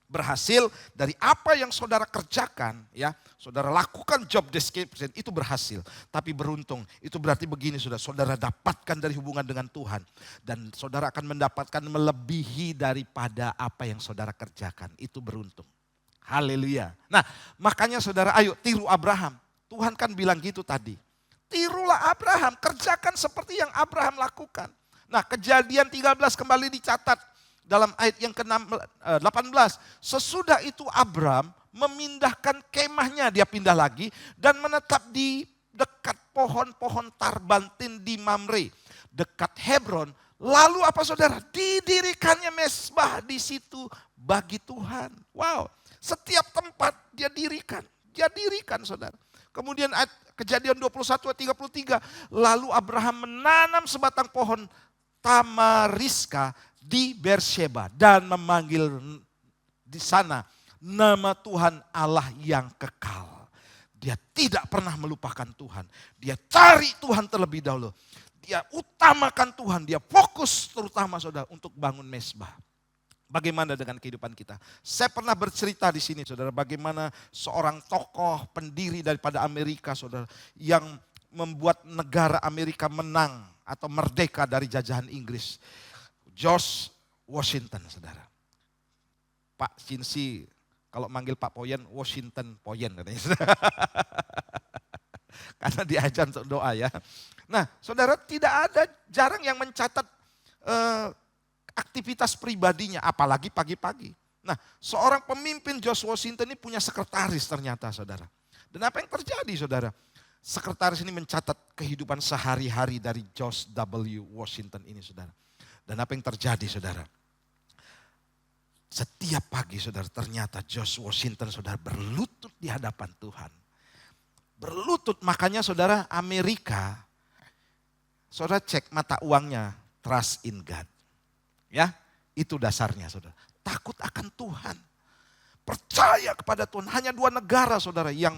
Berhasil dari apa yang saudara kerjakan ya, saudara lakukan job description itu berhasil. Tapi beruntung itu berarti begini saudara dapatkan dari hubungan dengan Tuhan. Dan saudara akan mendapatkan melebihi daripada apa yang saudara kerjakan, itu beruntung. Haleluya. Nah makanya saudara ayo tiru Abraham. Tuhan kan bilang gitu tadi. Tirulah Abraham, kerjakan seperti yang Abraham lakukan. Nah, Kejadian 13 kembali dicatat dalam ayat yang ke-18. Sesudah itu Abram memindahkan kemahnya, dia pindah lagi dan menetap di dekat pohon-pohon tarbantin di Mamre, dekat Hebron. Lalu apa saudara? Didirikannya mesbah di situ bagi Tuhan. Wow, setiap tempat dia dirikan saudara. Kemudian ayat Kejadian 21 ayat 33, lalu Abraham menanam sebatang pohon tamariska di Beersheba dan memanggil di sana nama Tuhan Allah yang kekal. Dia tidak pernah melupakan Tuhan. Dia cari Tuhan terlebih dahulu. Dia utamakan Tuhan. Dia fokus terutama saudara untuk bangun mesbah. Bagaimana dengan kehidupan kita? Saya pernah bercerita di sini saudara. Bagaimana seorang tokoh pendiri daripada Amerika saudara. Yang membuat negara Amerika menang atau merdeka dari jajahan Inggris. George Washington saudara. Pak Cinsi kalau manggil Pak Poyen, Washington Poyen katanya. Karena diajar untuk doa ya. Nah saudara, tidak ada, jarang yang mencatat aktivitas pribadinya, apalagi pagi-pagi. Nah seorang pemimpin George Washington ini punya sekretaris ternyata saudara. Dan apa yang terjadi saudara? Sekretaris ini mencatat kehidupan sehari-hari dari George W. Washington ini saudara. Dan apa yang terjadi saudara? Setiap pagi saudara, ternyata George Washington saudara berlutut di hadapan Tuhan. Berlutut, makanya saudara Amerika, saudara cek mata uangnya, trust in God. Ya, itu dasarnya saudara. Takut akan Tuhan. Percaya kepada Tuhan. Hanya 2 negara saudara yang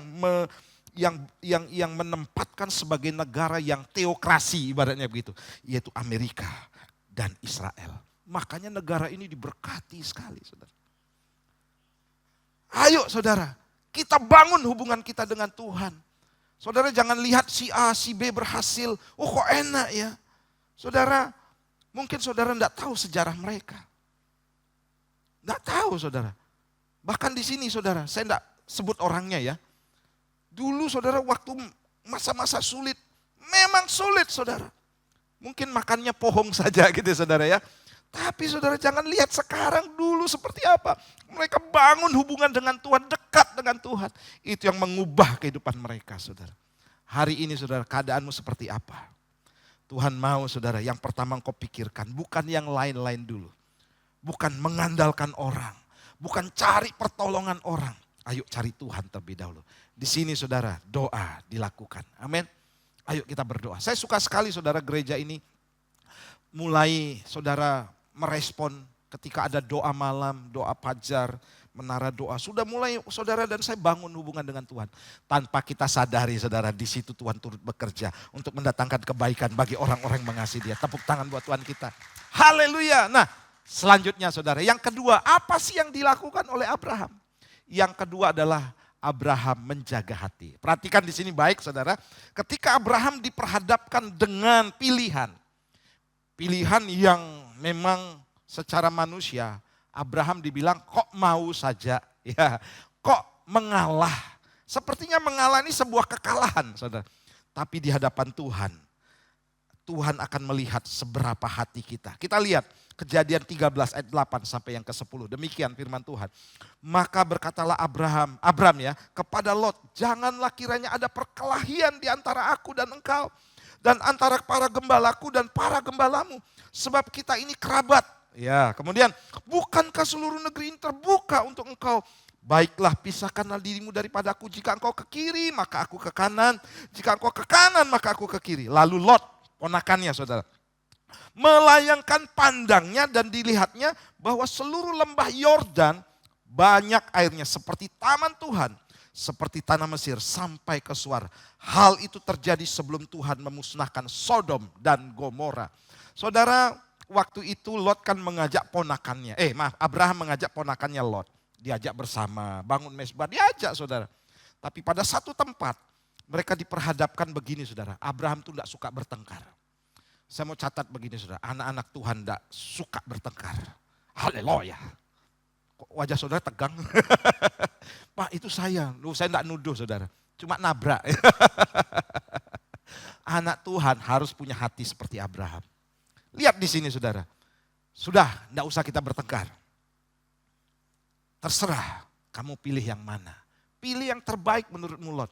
menempatkan sebagai negara yang teokrasi ibaratnya begitu. Yaitu Amerika dan Israel. Makanya negara ini diberkati sekali saudara. Ayo saudara, kita bangun hubungan kita dengan Tuhan. Saudara jangan lihat si A, si B berhasil. Oh kok enak ya. Saudara, mungkin saudara enggak tahu sejarah mereka. Enggak tahu saudara. Bahkan di sini saudara, saya enggak sebut orangnya ya. Dulu saudara waktu masa-masa sulit, memang sulit saudara. Mungkin makannya pohong saja gitu saudara ya. Tapi saudara jangan lihat sekarang, dulu seperti apa. Mereka bangun hubungan dengan Tuhan, dekat dengan Tuhan. Itu yang mengubah kehidupan mereka saudara. Hari ini saudara, keadaanmu seperti apa? Tuhan mau saudara, yang pertama engkau pikirkan, bukan yang lain-lain dulu. Bukan mengandalkan orang, bukan cari pertolongan orang. Ayo cari Tuhan terlebih dahulu. Di sini saudara, doa dilakukan. Amin. Ayo kita berdoa. Saya suka sekali saudara gereja ini mulai saudara merespon ketika ada doa malam, doa fajar, menara doa. Sudah mulai saudara dan saya bangun hubungan dengan Tuhan. Tanpa kita sadari saudara, di situ Tuhan turut bekerja untuk mendatangkan kebaikan bagi orang-orang yang mengasihi Dia. Tepuk tangan buat Tuhan kita. Haleluya. Nah selanjutnya saudara, yang kedua, apa sih yang dilakukan oleh Abraham? Yang kedua adalah Abraham menjaga hati. Perhatikan di sini baik saudara. Ketika Abraham diperhadapkan dengan pilihan. Pilihan yang memang secara manusia, Abraham dibilang kok mau saja, ya, kok mengalah. Sepertinya mengalah ini sebuah kekalahan, saudara. Tapi di hadapan Tuhan, Tuhan akan melihat seberapa hati kita. Kita lihat Kejadian 13 ayat 8 sampai yang ke-10. Demikian firman Tuhan. Maka berkatalah Abram ya, kepada Lot, janganlah kiranya ada perkelahian di antara aku dan engkau. Dan antara para gembalaku dan para gembalamu. Sebab kita ini kerabat. Ya, kemudian bukankah seluruh negeri ini terbuka untuk engkau? Baiklah pisahkanlah dirimu daripada aku. Jika engkau ke kiri maka aku ke kanan. Jika engkau ke kanan maka aku ke kiri. Lalu Lot, ponakannya saudara, melayangkan pandangnya dan dilihatnya bahwa seluruh lembah Yordan banyak airnya seperti taman Tuhan. Seperti tanah Mesir sampai ke Suar. Hal itu terjadi sebelum Tuhan memusnahkan Sodom dan Gomora. Saudara, waktu itu Lot kan mengajak ponakannya. Abraham mengajak ponakannya Lot. Diajak bersama, bangun mesbah, diajak saudara. Tapi pada satu tempat mereka diperhadapkan begini saudara. Abraham tuh tidak suka bertengkar. Saya mau catat begini saudara. Anak-anak Tuhan tidak suka bertengkar. Haleluya. Wajah saudara tegang. Pak itu saya tidak nuduh saudara. Cuma nabrak. Anak Tuhan harus punya hati seperti Abraham. Lihat di sini saudara. Sudah, tidak usah kita bertengkar. Terserah kamu pilih yang mana. Pilih yang terbaik menurutmu Lot.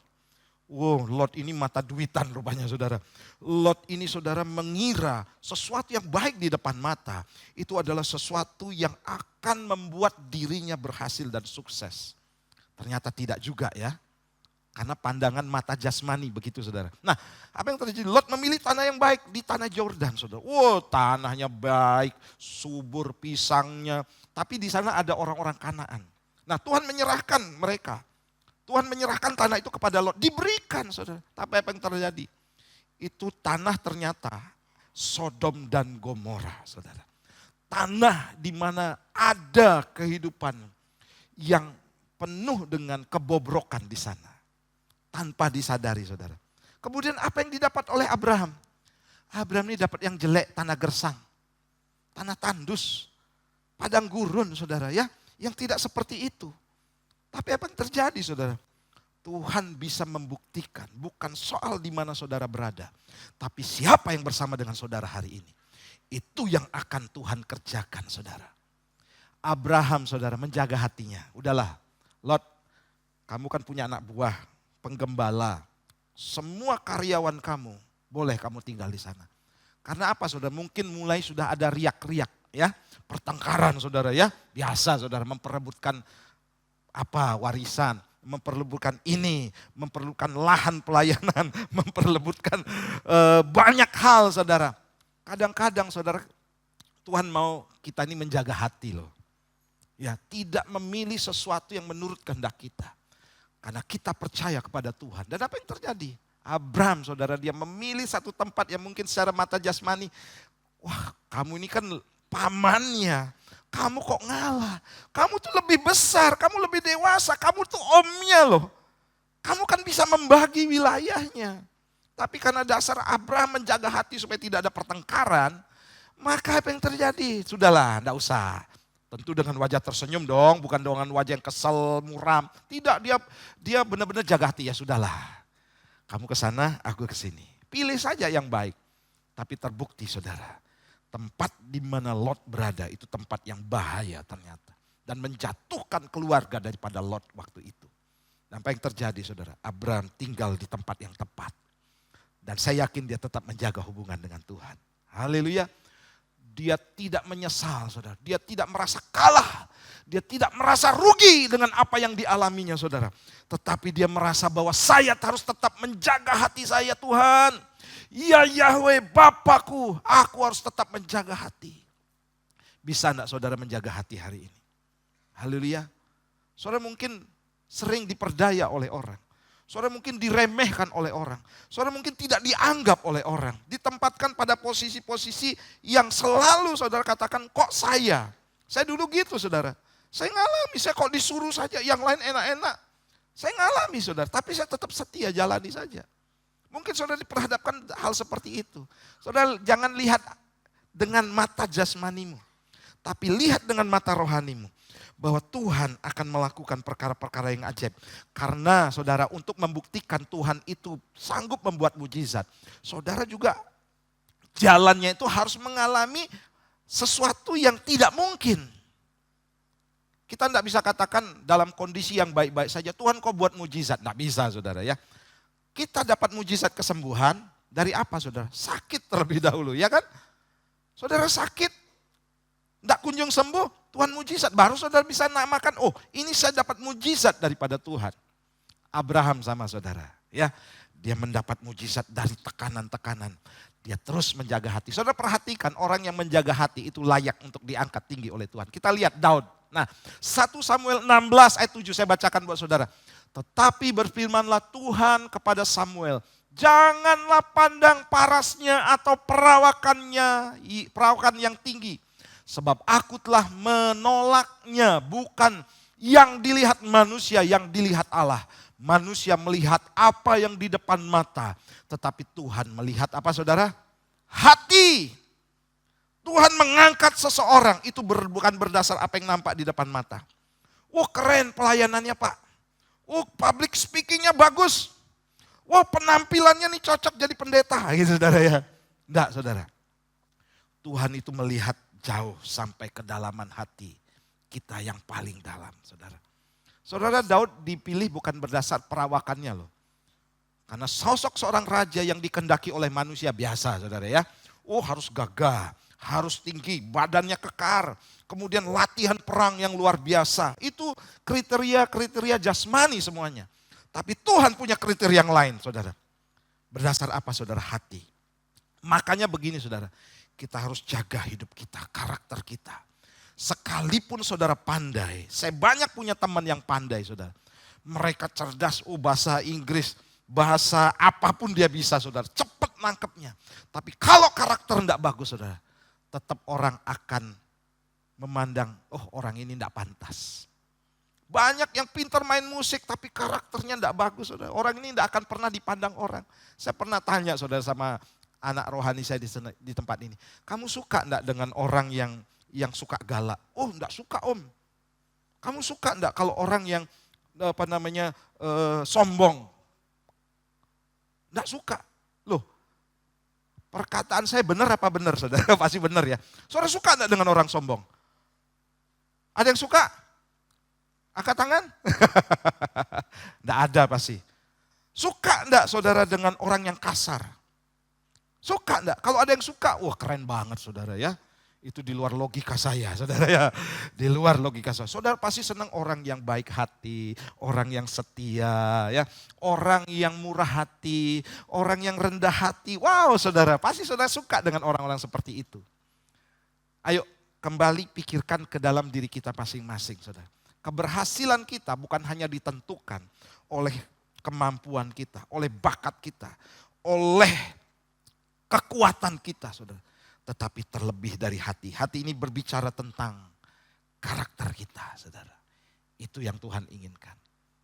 Wow, Lot ini mata duitan rupanya saudara. Lot ini saudara mengira sesuatu yang baik di depan mata. Itu adalah sesuatu yang akan membuat dirinya berhasil dan sukses. Ternyata tidak juga ya. Karena pandangan mata jasmani begitu saudara. Nah, apa yang terjadi? Lot memilih tanah yang baik di tanah Yordan saudara. Wow, tanahnya baik, subur pisangnya. Tapi di sana ada orang-orang Kanaan. Nah, Tuhan menyerahkan mereka. Tuhan menyerahkan tanah itu kepada Lot. Diberikan saudara. Tapi apa yang terjadi? Itu tanah ternyata Sodom dan Gomora saudara. Tanah di mana ada kehidupan yang penuh dengan kebobrokan di sana. Tanpa disadari saudara. Kemudian apa yang didapat oleh Abraham? Abraham ini dapat yang jelek, tanah gersang. Tanah tandus. Padang gurun saudara ya. Yang tidak seperti itu. Tapi apa yang terjadi saudara? Tuhan bisa membuktikan bukan soal di mana saudara berada. Tapi siapa yang bersama dengan saudara hari ini. Itu yang akan Tuhan kerjakan saudara. Abraham saudara menjaga hatinya. Udahlah Lot, kamu kan punya anak buah, penggembala. Semua karyawan kamu boleh kamu tinggal di sana. Karena apa saudara? Mungkin mulai sudah ada riak-riak ya. Pertengkaran saudara ya. Biasa saudara memperebutkan warisan, memperlebutkan ini, memperlukan lahan pelayanan, memperlebutkan banyak hal saudara. Kadang-kadang saudara, Tuhan mau kita ini menjaga hati loh. Ya, tidak memilih sesuatu yang menurut kehendak kita. Karena kita percaya kepada Tuhan. Dan apa yang terjadi? Abraham saudara, dia memilih satu tempat yang mungkin secara mata jasmani, wah kamu ini kan pamannya. Kamu kok ngalah? Kamu tuh lebih besar, kamu lebih dewasa, kamu tuh omnya loh. Kamu kan bisa membagi wilayahnya. Tapi karena dasar Abraham menjaga hati supaya tidak ada pertengkaran, maka apa yang terjadi? Sudahlah, enggak usah. Tentu dengan wajah tersenyum dong, bukan dengan wajah yang kesel, muram. Tidak, dia benar-benar jaga hati. Ya sudahlah, kamu ke sana, aku ke sini. Pilih saja yang baik. Tapi terbukti saudara, tempat di mana Lot berada itu tempat yang bahaya ternyata. Dan menjatuhkan keluarga daripada Lot waktu itu. Dan apa yang terjadi saudara? Abraham tinggal di tempat yang tepat. Dan saya yakin dia tetap menjaga hubungan dengan Tuhan. Haleluya. Dia tidak menyesal saudara. Dia tidak merasa kalah. Dia tidak merasa rugi dengan apa yang dialaminya saudara. Tetapi dia merasa bahwa saya harus tetap menjaga hati saya Tuhan. Ya Yahweh Bapakku, aku harus tetap menjaga hati. Bisa enggak saudara menjaga hati hari ini? Haleluya. Saudara mungkin sering diperdaya oleh orang. Saudara mungkin diremehkan oleh orang. Saudara mungkin tidak dianggap oleh orang. Ditempatkan pada posisi-posisi yang selalu saudara katakan kok saya. Saya dulu gitu saudara. Saya ngalami, saya kok disuruh saja yang lain enak-enak. Saya ngalami saudara, tapi saya tetap setia jalani saja. Mungkin saudara diperhadapkan hal seperti itu. Saudara jangan lihat dengan mata jasmanimu. Tapi lihat dengan mata rohanimu. Bahwa Tuhan akan melakukan perkara-perkara yang ajaib. Karena saudara untuk membuktikan Tuhan itu sanggup membuat mujizat. Saudara juga jalannya itu harus mengalami sesuatu yang tidak mungkin. Kita tidak bisa katakan dalam kondisi yang baik-baik saja, Tuhan kok buat mujizat. Tidak bisa saudara ya. Kita dapat mujizat kesembuhan dari apa saudara? Sakit terlebih dahulu ya kan? Saudara sakit, tidak kunjung sembuh, Tuhan mujizat. Baru saudara bisa namakan, oh ini saya dapat mujizat daripada Tuhan. Abraham sama saudara ya. Dia mendapat mujizat dari tekanan-tekanan. Dia terus menjaga hati. Saudara perhatikan orang yang menjaga hati itu layak untuk diangkat tinggi oleh Tuhan. Kita lihat Daud. Nah 1 Samuel 16 ayat 7 saya bacakan buat saudara. Tetapi berfirmanlah Tuhan kepada Samuel. Janganlah pandang parasnya atau perawakan yang tinggi. Sebab aku telah menolaknya, bukan yang dilihat manusia, yang dilihat Allah. Manusia melihat apa yang di depan mata. Tetapi Tuhan melihat apa saudara? Hati. Tuhan mengangkat seseorang itu bukan berdasar apa yang nampak di depan mata. Wah keren pelayanannya Pak. Oh public speakingnya bagus. Wah penampilannya nih cocok jadi pendeta. Gitu saudara ya. Enggak saudara. Tuhan itu melihat jauh sampai kedalaman hati kita yang paling dalam, saudara. Saudara, Daud dipilih bukan berdasar perawakannya loh. Karena sosok seorang raja yang dikehendaki oleh manusia biasa, saudara ya. Oh, harus gagah, harus tinggi, badannya kekar. Kemudian latihan perang yang luar biasa. Itu kriteria-kriteria jasmani semuanya. Tapi Tuhan punya kriteria yang lain, saudara. Berdasar apa, saudara? Hati. Makanya begini, saudara. Kita harus jaga hidup kita, karakter kita. Sekalipun saudara pandai. Saya banyak punya teman yang pandai, saudara. Mereka cerdas, bahasa Inggris, bahasa apapun dia bisa, saudara. Cepat nangkepnya. Tapi kalau karakter tidak bagus, saudara. Tetap orang akan memandang, oh orang ini tidak pantas. Banyak yang pintar main musik tapi karakternya tidak bagus, saudara. Orang ini tidak akan pernah dipandang orang. Saya pernah tanya, saudara, sama anak rohani saya di tempat ini. Kamu suka enggak dengan orang yang suka galak? Oh, enggak suka, Om. Kamu suka enggak kalau orang yang sombong? Enggak suka. Loh, perkataan saya benar apa benar, saudara? Pasti benar ya. Saudara suka enggak dengan orang sombong? Ada yang suka? Angkat tangan? Enggak ada pasti. Suka enggak saudara dengan orang yang kasar? Suka enggak? Kalau ada yang suka, wah keren banget saudara ya. Itu di luar logika saya saudara ya. Di luar logika saya. Saudara pasti senang orang yang baik hati, orang yang setia ya. Orang yang murah hati, orang yang rendah hati. Wow saudara, pasti saudara suka dengan orang-orang seperti itu. Ayo kembali pikirkan ke dalam diri kita masing-masing saudara. Keberhasilan kita bukan hanya ditentukan oleh kemampuan kita, oleh bakat kita, oleh kekuatan kita, saudara. Tetapi terlebih dari hati. Hati ini berbicara tentang karakter kita, saudara. Itu yang Tuhan inginkan.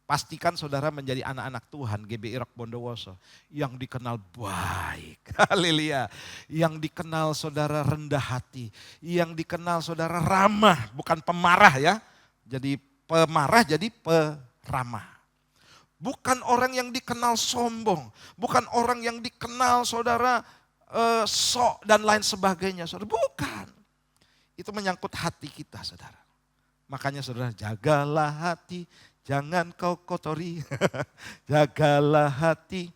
Pastikan saudara menjadi anak-anak Tuhan, GBI Rock Bondowoso, yang dikenal baik. Haleluya. Yang dikenal saudara rendah hati, yang dikenal saudara ramah, bukan pemarah ya. Jadi pemarah jadi peramah. Bukan orang yang dikenal sombong. Bukan orang yang dikenal saudara sok dan lain sebagainya. Saudara. Bukan. Itu menyangkut hati kita saudara. Makanya saudara jagalah hati. Jangan kau kotori. Jagalah hati.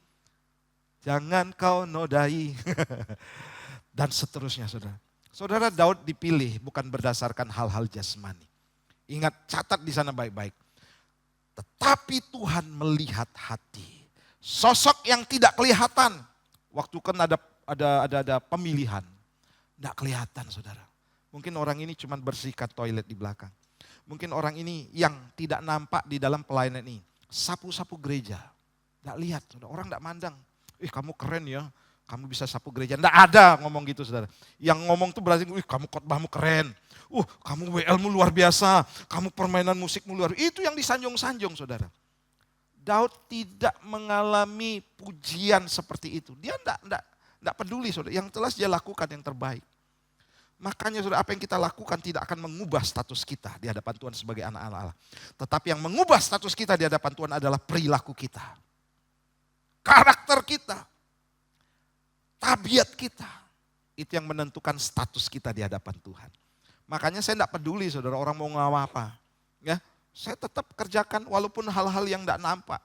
Jangan kau nodai. Dan seterusnya saudara. Saudara Daud dipilih bukan berdasarkan hal-hal jasmani. Ingat, catat di sana baik-baik. Tetapi Tuhan melihat hati. Sosok yang tidak kelihatan. Waktu kan ada pemilihan. Tidak kelihatan saudara. Mungkin orang ini cuma bersihkan toilet di belakang. Mungkin orang ini yang tidak nampak di dalam pelayanan ini. Sapu-sapu gereja. Tidak lihat saudara. Orang tidak mandang. Kamu keren ya. Kamu bisa sapu gereja. Tidak ada ngomong gitu saudara. Yang ngomong tuh berarti, kamu khotbahmu keren. Kamu WL-mu luar biasa, kamu permainan musikmu luar biasa. Itu yang disanjung-sanjung saudara. Daud tidak mengalami pujian seperti itu. Dia tidak peduli saudara. Yang jelas dia lakukan yang terbaik. Makanya saudara, apa yang kita lakukan tidak akan mengubah status kita di hadapan Tuhan sebagai anak-anak Allah. Tetapi yang mengubah status kita di hadapan Tuhan adalah perilaku kita. Karakter kita. Tabiat kita. Itu yang menentukan status kita di hadapan Tuhan. Makanya saya tidak peduli saudara orang mau ngomong apa. Ya, saya tetap kerjakan walaupun hal-hal yang tidak nampak.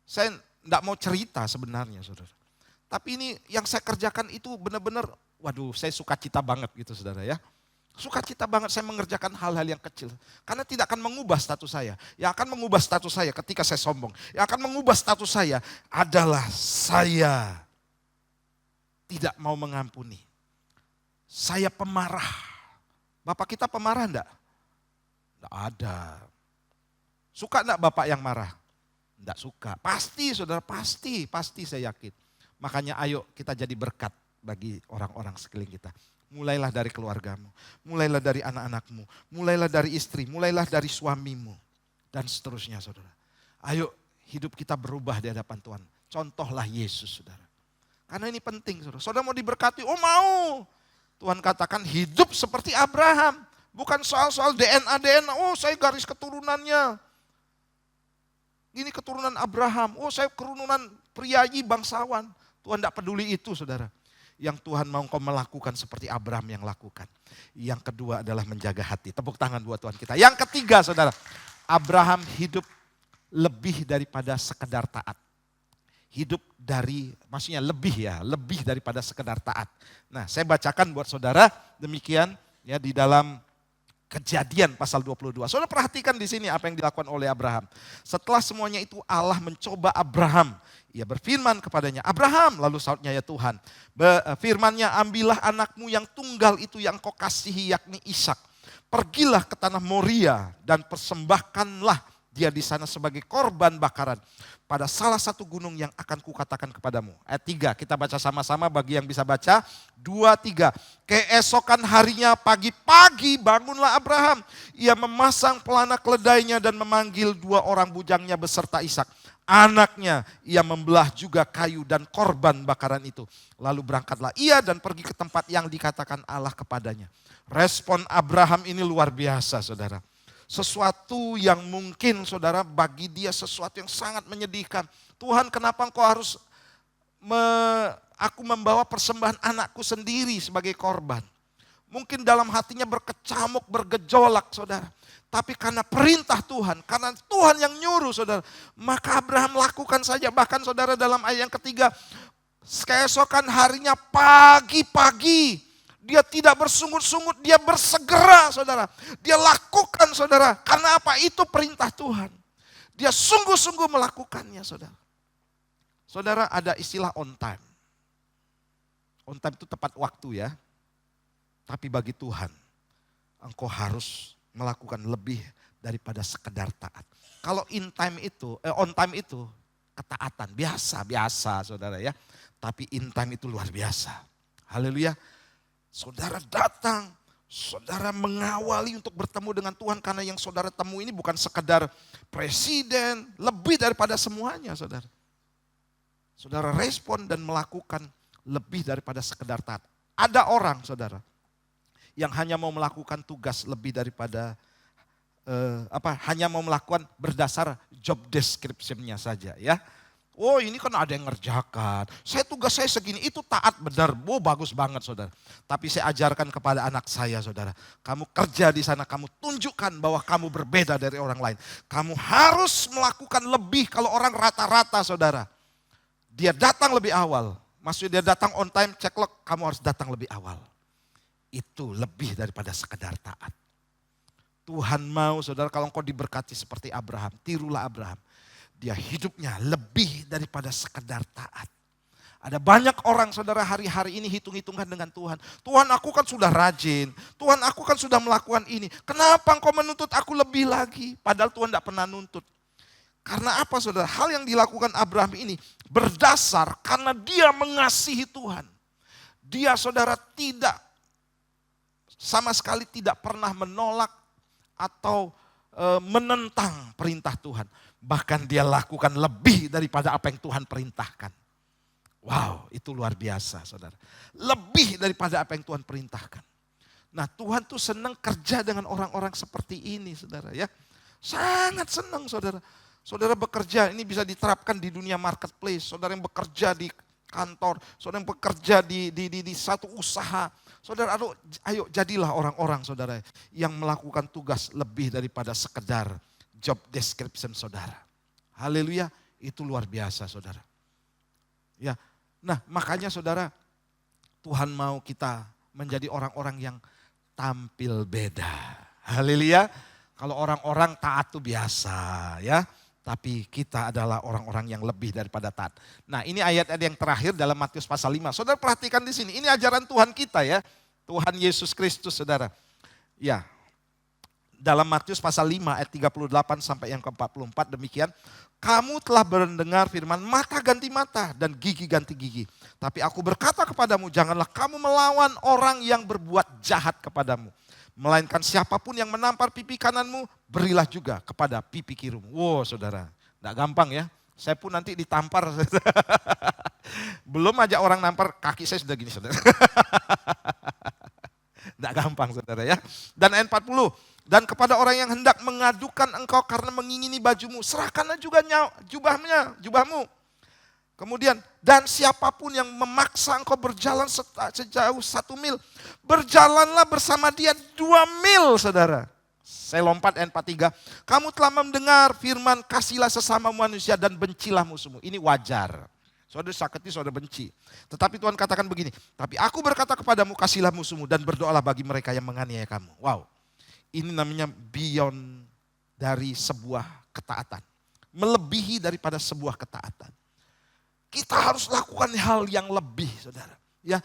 Saya tidak mau cerita sebenarnya saudara. Tapi ini yang saya kerjakan itu benar-benar, waduh saya suka cita banget gitu saudara ya. Suka cita banget saya mengerjakan hal-hal yang kecil. Karena tidak akan mengubah status saya. Yang akan mengubah status saya ketika saya sombong. Yang akan mengubah status saya adalah saya tidak mau mengampuni. Saya pemarah. Bapak kita pemarah enggak? Enggak ada. Suka enggak bapak yang marah? Enggak suka. Pasti saudara, pasti saya yakin. Makanya ayo kita jadi berkat bagi orang-orang sekeliling kita. Mulailah dari keluargamu, mulailah dari anak-anakmu, mulailah dari istri, mulailah dari suamimu. Dan seterusnya saudara. Ayo hidup kita berubah di hadapan Tuhan. Contohlah Yesus saudara. Karena ini penting saudara. Saudara mau diberkati, oh mau. Tuhan katakan hidup seperti Abraham. Bukan soal-soal DNA. Oh saya garis keturunannya. Ini keturunan Abraham. Oh saya keturunan priayi bangsawan. Tuhan tidak peduli itu saudara. yang Tuhan mau engkau melakukan seperti Abraham yang lakukan. Yang kedua adalah menjaga hati. Tepuk tangan buat Tuhan kita. Yang ketiga saudara, Abraham hidup lebih daripada sekedar taat. Hidup dari, maksudnya lebih daripada sekedar taat. Nah, saya bacakan buat saudara demikian ya di dalam Kejadian pasal 22. Saudara perhatikan di sini apa yang dilakukan oleh Abraham. Setelah semuanya itu Allah mencoba Abraham. Ia berfirman kepadanya, Abraham, lalu sautnya ya Tuhan. Firmannya, ambillah anakmu yang tunggal itu yang kau kasihi yakni Ishak. Pergilah ke tanah Moria dan persembahkanlah dia di sana sebagai korban bakaran pada salah satu gunung yang akan kukatakan kepadamu. Ayat 3, kita baca sama-sama bagi yang bisa baca. 2, 3. Keesokan harinya pagi-pagi bangunlah Abraham. Ia memasang pelana keledainya dan memanggil 2 orang bujangnya beserta Ishak. Anaknya, ia membelah juga kayu dan korban bakaran itu. Lalu berangkatlah ia dan pergi ke tempat yang dikatakan Allah kepadanya. Respon Abraham ini luar biasa saudara. Sesuatu yang mungkin saudara bagi dia sesuatu yang sangat menyedihkan. Tuhan, kenapa engkau harus aku membawa persembahan anakku sendiri sebagai korban. Mungkin dalam hatinya berkecamuk, bergejolak saudara. Tapi karena perintah Tuhan, karena Tuhan yang nyuruh saudara. Maka Abraham lakukan saja. Bahkan saudara dalam ayat yang ketiga, keesokan harinya pagi-pagi. Dia tidak bersungut-sungut, dia bersegera saudara. Dia lakukan saudara. Karena apa? Itu perintah Tuhan. Dia sungguh-sungguh melakukannya saudara. Saudara, ada istilah on time. On time itu tepat waktu ya. Tapi bagi Tuhan, engkau harus melakukan lebih daripada sekedar taat. Kalau on time itu ketaatan, biasa saudara ya. Tapi in time itu luar biasa. Haleluya. Saudara datang, saudara mengawali untuk bertemu dengan Tuhan karena yang saudara temui ini bukan sekedar presiden, lebih daripada semuanya saudara. Saudara respon dan melakukan lebih daripada sekedar taat. Ada orang saudara yang hanya mau melakukan tugas lebih daripada hanya mau melakukan berdasar job description-nya saja ya. Oh ini kan ada yang ngerjakan, tugas saya segini, itu taat benar, bagus banget saudara. Tapi saya ajarkan kepada anak saya saudara, kamu kerja di sana, kamu tunjukkan bahwa kamu berbeda dari orang lain. Kamu harus melakukan lebih kalau orang rata-rata saudara. Dia datang lebih awal, maksudnya dia datang on time, check log, kamu harus datang lebih awal. Itu lebih daripada sekedar taat. Tuhan mau saudara kalau engkau diberkati seperti Abraham, tirulah Abraham. Dia hidupnya lebih daripada sekedar taat. Ada banyak orang saudara hari-hari ini hitung-hitungan dengan Tuhan. Tuhan aku kan sudah rajin. Tuhan aku kan sudah melakukan ini. Kenapa engkau menuntut aku lebih lagi? Padahal Tuhan tidak pernah nuntut. Karena apa saudara? Hal yang dilakukan Abraham ini berdasar karena dia mengasihi Tuhan. Dia saudara sama sekali tidak pernah menolak atau menentang perintah Tuhan. Bahkan dia lakukan lebih daripada apa yang Tuhan perintahkan. Wow, itu luar biasa saudara. Lebih daripada apa yang Tuhan perintahkan. Nah Tuhan tuh senang kerja dengan orang-orang seperti ini saudara ya. Sangat senang saudara. Saudara bekerja, ini bisa diterapkan di dunia marketplace. Saudara yang bekerja di kantor, saudara yang bekerja di satu usaha. Saudara, ayo jadilah orang-orang saudara yang melakukan tugas lebih daripada sekedar job description saudara. Haleluya, itu luar biasa saudara. Ya, nah makanya saudara, Tuhan mau kita menjadi orang-orang yang tampil beda. Haleluya, kalau orang-orang taat itu biasa ya. Tapi kita adalah orang-orang yang lebih daripada taat. Nah ini ayat yang terakhir dalam Matius pasal 5. Saudara perhatikan di sini, ini ajaran Tuhan kita ya. Tuhan Yesus Kristus saudara. Ya, dalam Matius pasal 5 ayat 38 sampai yang ke-44 demikian. Kamu telah mendengar firman mata ganti mata dan gigi ganti gigi. Tapi aku berkata kepadamu, janganlah kamu melawan orang yang berbuat jahat kepadamu. Melainkan siapapun yang menampar pipi kananmu, berilah juga kepada pipi kirimu. Wow saudara, tidak gampang ya. Saya pun nanti ditampar. Belum aja orang nampar, kaki saya sudah gini saudara. Tidak gampang saudara ya. Dan ayat 40, dan kepada orang yang hendak mengadukan engkau karena mengingini bajumu, serahkanlah juga jubahmu. Kemudian, dan siapapun yang memaksa engkau berjalan sejauh 1 mil, berjalanlah bersama dia 2 mil, saudara. Saya lompat ayat 43. Kamu telah mendengar firman, kasihlah sesama manusia dan bencilah musuhmu. Ini wajar. Saudara sakiti, saudara benci. Tetapi Tuhan katakan begini, tapi aku berkata kepadamu, kasihlah musuhmu dan berdoalah bagi mereka yang menganiaya kamu. Wow, ini namanya beyond dari sebuah ketaatan. Melebihi daripada sebuah ketaatan. Kita harus lakukan hal yang lebih, saudara. Ya,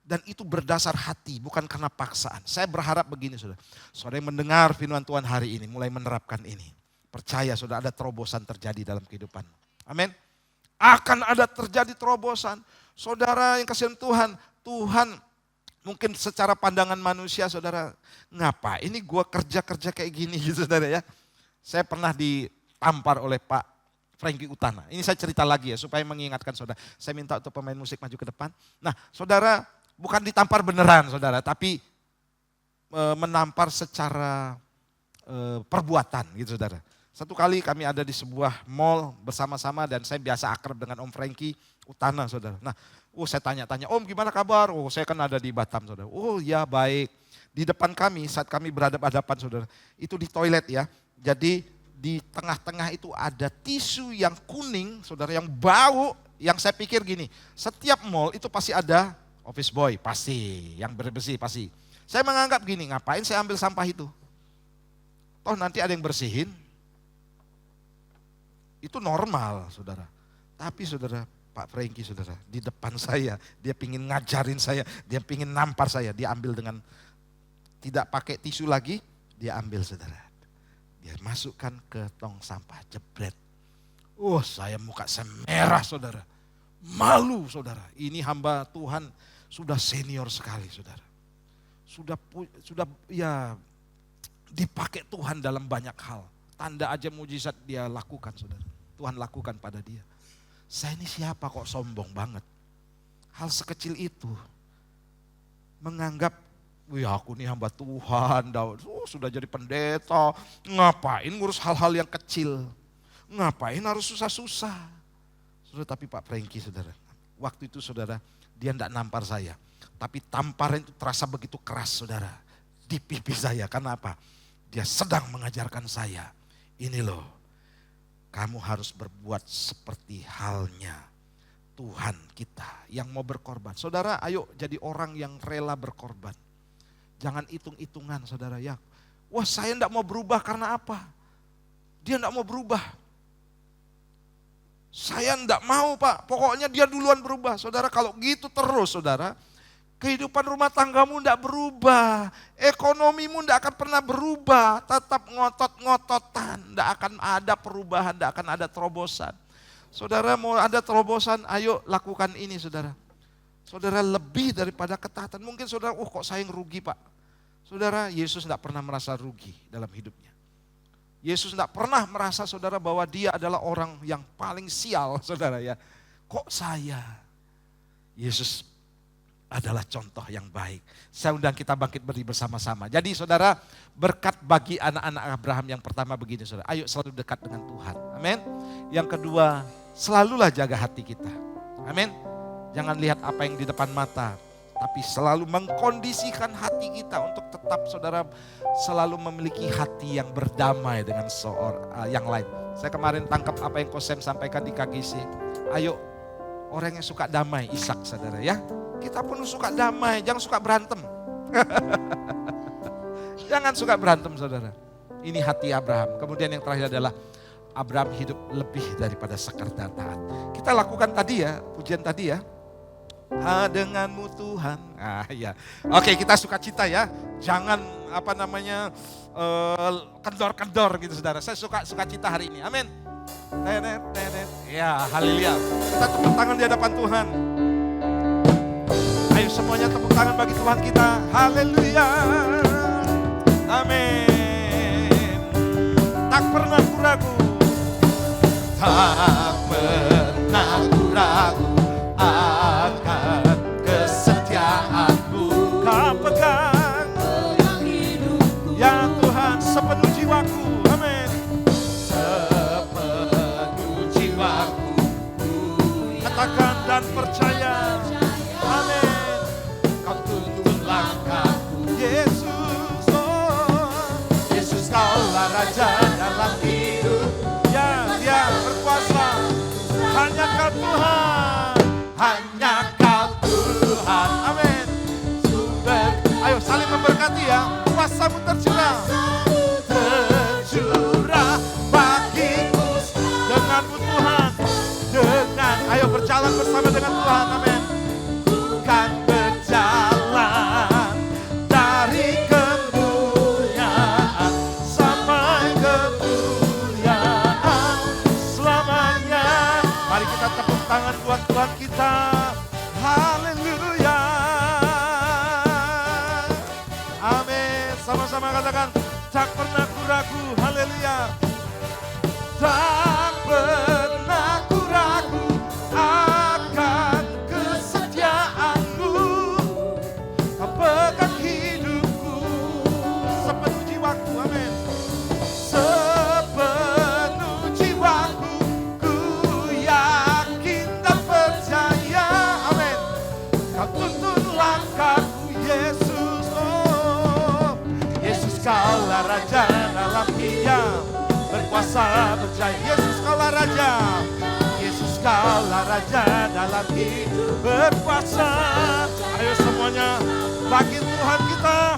dan itu berdasar hati, bukan karena paksaan. Saya berharap begini, saudara. Saudara yang mendengar firman Tuhan hari ini, mulai menerapkan ini. Percaya, saudara, ada terobosan terjadi dalam kehidupan. Amin. Akan ada terjadi terobosan. Saudara yang kasihan Tuhan, Tuhan mungkin secara pandangan manusia, saudara, ngapa ini gue kerja kayak gini, gitu, saudara ya. Saya pernah ditampar oleh Pak Frankie Utana. Ini saya cerita lagi ya, supaya mengingatkan saudara. Saya minta untuk pemain musik maju ke depan. Nah, saudara, bukan ditampar beneran, saudara, tapi menampar secara perbuatan, gitu, saudara. Satu kali kami ada di sebuah mall bersama-sama dan saya biasa akrab dengan Om Frankie Utana, saudara. Nah, saya tanya-tanya, Om gimana kabar? Saya kan ada di Batam, saudara. Ya baik. Di depan kami, saat kami berhadapan-hadapan, saudara, itu di toilet ya. Jadi di tengah-tengah itu ada tisu yang kuning, saudara, yang bau, yang saya pikir gini, setiap mall itu pasti ada office boy, pasti, yang bersih pasti. Saya menganggap gini, ngapain saya ambil sampah itu? Toh nanti ada yang bersihin. Itu normal, saudara. Tapi saudara, Pak Frankie, saudara, di depan saya, dia pingin ngajarin saya, dia pingin nampar saya, dia ambil dengan tidak pakai tisu lagi, dia ambil, saudara. Dia masukkan ke tong sampah, jebret. Saya muka saya merah, saudara. Malu, saudara. Ini hamba Tuhan sudah senior sekali, saudara. Sudah ya dipakai Tuhan dalam banyak hal. Tanda aja mujizat dia lakukan, saudara. Tuhan lakukan pada dia. Saya ini siapa kok sombong banget. Hal sekecil itu menganggap, aku nih hamba Tuhan, sudah jadi pendeta, ngapain ngurus hal-hal yang kecil, ngapain harus susah-susah. Saudara, tapi Pak Frankie, saudara, waktu itu saudara, dia tidak nampar saya, tapi tamparan itu terasa begitu keras, saudara, di pipi saya. Karena apa? Dia sedang mengajarkan saya, ini loh, kamu harus berbuat seperti halnya Tuhan kita yang mau berkorban. Saudara, ayo jadi orang yang rela berkorban. Jangan hitung-hitungan, saudara ya. Saya enggak mau berubah karena apa? Dia enggak mau berubah. Saya enggak mau, Pak. Pokoknya dia duluan berubah. Saudara, kalau gitu terus, saudara, kehidupan rumah tanggamu enggak berubah. Ekonomimu enggak akan pernah berubah. Tetap ngotot-ngototan. Enggak akan ada perubahan, enggak akan ada terobosan. Saudara, mau ada terobosan, ayo lakukan ini, saudara. Saudara, lebih daripada ketaatan. Mungkin saudara, kok saya yang rugi, Pak. Saudara, Yesus tidak pernah merasa rugi dalam hidupnya. Yesus tidak pernah merasa, saudara, bahwa dia adalah orang yang paling sial, saudara ya. Kok saya? Yesus adalah contoh yang baik. Saya undang kita bangkit berdiri bersama-sama. Jadi saudara, berkat bagi anak-anak Abraham yang pertama begini, saudara. Ayo selalu dekat dengan Tuhan. Amin. Yang kedua, selalulah jaga hati kita. Amin. Jangan lihat apa yang di depan mata, tapi selalu mengkondisikan hati kita untuk tetap, saudara, selalu memiliki hati yang berdamai dengan yang lain. Saya kemarin tangkap apa yang Kosem sampaikan di KGC. Ayo, orang yang suka damai, Ishak, saudara ya. Kita pun suka damai, jangan suka berantem. Jangan suka berantem, saudara. Ini hati Abraham. Kemudian yang terakhir adalah Abraham hidup lebih daripada sekadar taat. Kita lakukan tadi ya, pujian tadi ya. Denganmu Tuhan. Ya. Oke, kita sukacita ya. Jangan kendor-kendor gitu, saudara. Saya suka sukacita hari ini. Amin. Ya, haleluya. Kita tepuk tangan di hadapan Tuhan. Ayo semuanya tepuk tangan bagi Tuhan kita. Haleluya. Amin. Tak pernah ku ragu. Tak pernah ku ragu akan kesetiaan-Mu. Kau pegang hidupku, ya Tuhan, sepenuh jiwaku. Amin. Sepenuh jiwaku. Katakan Tuhan percaya. Amin. Kau tuntun langkahku Yesus. Oh, Yesus kaulah Raja dalam hidup. Ya, Dia berkuasa. Hanya Kau Tuhan. Hanya Kau Tuhan. Amin. Sumber. Ayo saling memberkati ya. Kuasa-Mu tercurah. Tercurah bagiku denganmu Tuhan. Ayo berjalan bersama dengan Tuhan. Amin. Bukan berjalan dari kemuliaan sampai kemuliaan selamanya. Mari kita tepuk tangan buat Tuhan kita. Haleluya. Amin. Sama-sama katakan, tak pernah ku ragu. Haleluya. Tak pernah ku ragu akan kesetiaan-Mu. Kau pegang hidupku sepenuh jiwaku. Amin. Sepenuh jiwaku ku yakin dan percaya. Amin. Kau tuntun langkahku Yesus. Oh, Yesus kaulah Raja dalam hidup. Berkuasa berjaya. Yesus kaulah Raja. Yesus kaulah Raja dalam hidup. Berkuasa. Ayo semuanya bagi Tuhan kita.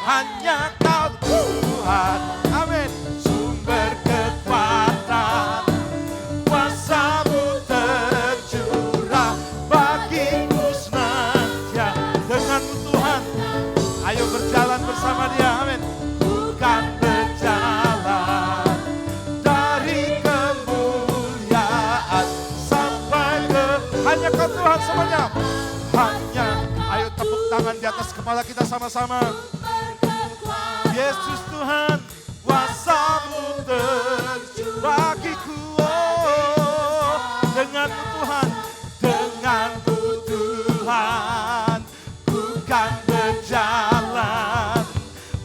Hanya Kau Tuhan. Amin. Sumber kekuatan. Kuasa-Mu tercurah bagiku senantiasa. Denganmu Tuhan. Ayo berjalan bersama Dia. Amin. Bukan berjalan dari kemuliaan sampai ke. Hanya Kau Tuhan semuanya. Hanya. Ayo tepuk tangan di atas kepala kita sama-sama. Yesus Tuhan, kuasa-Mu tercurah bagiku. Oh, denganmu Tuhan, denganmu Tuhan, bukan berjalan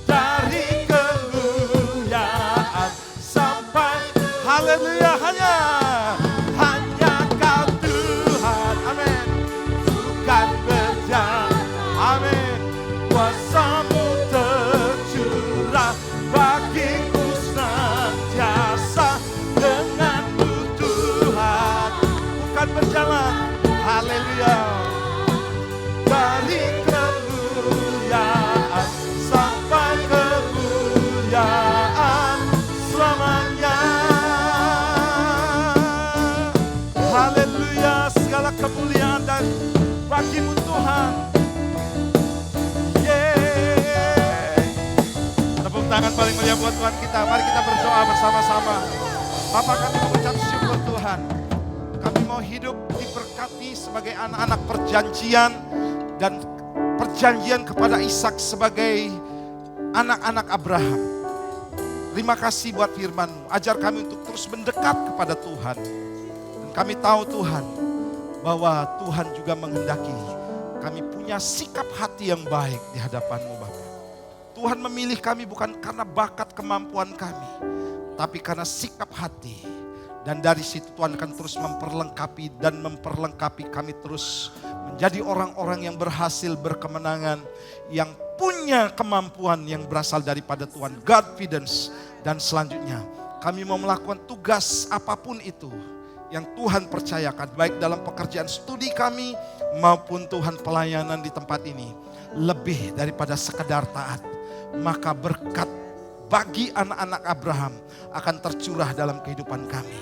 dari kemuliaan sampai. Haleluya. Hanya Kau Tuhan. Amin. Bukan berjalan. Amin. Kuasa-Mu tercurah bagiku senantiasa. Denganmu Tuhan, bukan berjalan. Haleluya. Dari kemuliaan sampai kemuliaan selamanya. Haleluya. Segala kemuliaan dan bagi-Mu Tuhan. Yeay. Tepuk tangan paling mulia buat Tuhan kita. Mari kita berdoa bersama-sama. Bapa, kami mengucap syukur Tuhan. Kami mau hidup diberkati sebagai anak-anak perjanjian dan perjanjian kepada Ishak sebagai anak-anak Abraham. Terima kasih buat firman-Mu. Ajar kami untuk terus mendekat kepada Tuhan. Dan kami tahu Tuhan bahwa Tuhan juga menghendaki kami punya sikap hati yang baik di hadapan-Mu Bapa. Tuhan memilih kami bukan karena bakat kemampuan kami, tapi karena sikap hati. Dan dari situ Tuhan akan terus memperlengkapi kami terus menjadi orang-orang yang berhasil berkemenangan, yang punya kemampuan yang berasal daripada Tuhan, Godfidence. Dan selanjutnya kami mau melakukan tugas apapun itu yang Tuhan percayakan, baik dalam pekerjaan studi kami maupun Tuhan pelayanan di tempat ini, lebih daripada sekedar taat. Maka berkat bagi anak-anak Abraham akan tercurah dalam kehidupan kami.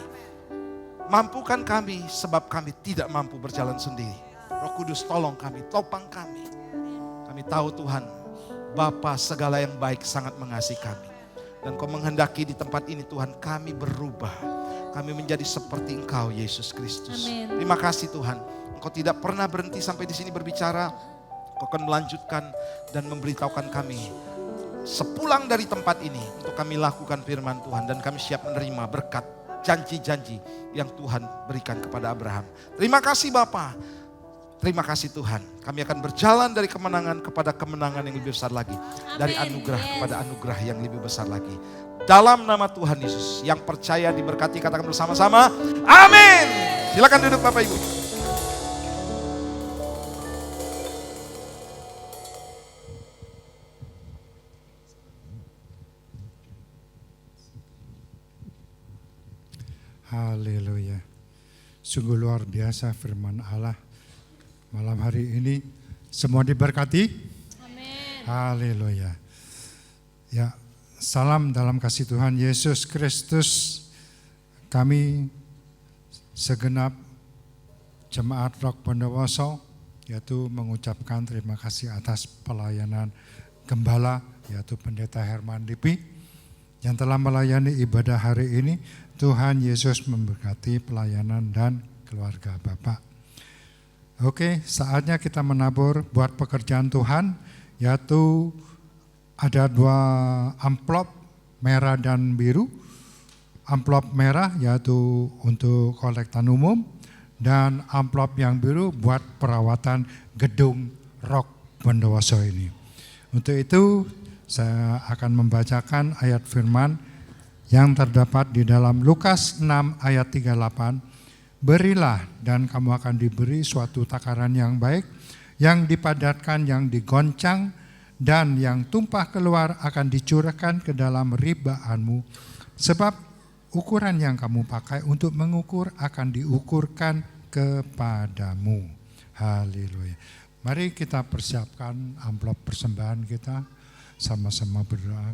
Mampukan kami sebab kami tidak mampu berjalan sendiri. Roh Kudus tolong kami, topang kami. Kami tahu Tuhan, Bapa segala yang baik sangat mengasihi kami. Dan Kau menghendaki di tempat ini Tuhan kami berubah. Kami menjadi seperti Engkau Yesus Kristus. Amin. Terima kasih Tuhan. Engkau tidak pernah berhenti sampai di sini berbicara. Engkau akan melanjutkan dan memberitahukan kami sepulang dari tempat ini untuk kami lakukan firman Tuhan. Dan kami siap menerima berkat janji-janji yang Tuhan berikan kepada Abraham. Terima kasih Bapa. Terima kasih Tuhan. Kami akan berjalan dari kemenangan kepada kemenangan yang lebih besar lagi. Dari anugerah kepada anugerah yang lebih besar lagi. Dalam nama Tuhan Yesus. Yang percaya diberkati katakan bersama-sama. Amin. Silakan duduk Bapak Ibu. Haleluya. Sungguh luar biasa firman Allah. Malam hari ini semua diberkati. Amin. Haleluya. Ya, salam dalam kasih Tuhan Yesus Kristus. Kami segenap jemaat Rock Bondowoso yaitu mengucapkan terima kasih atas pelayanan Gembala yaitu Pendeta Herman Lipi yang telah melayani ibadah hari ini. Tuhan Yesus memberkati pelayanan dan keluarga Bapak. Oke, saatnya kita menabur buat pekerjaan Tuhan, yaitu ada 2 amplop merah dan biru. Amplop merah yaitu untuk kolektan umum dan amplop yang biru buat perawatan gedung Rock Bondowoso ini. Untuk itu saya akan membacakan ayat firman yang terdapat di dalam Lukas 6 ayat 38. Berilah dan kamu akan diberi suatu takaran yang baik, yang dipadatkan, yang digoncang, dan yang tumpah keluar akan dicurahkan ke dalam ribaanmu. Sebab ukuran yang kamu pakai untuk mengukur akan diukurkan kepadamu. Haleluya. Mari kita persiapkan amplop persembahan kita, sama-sama berdoa.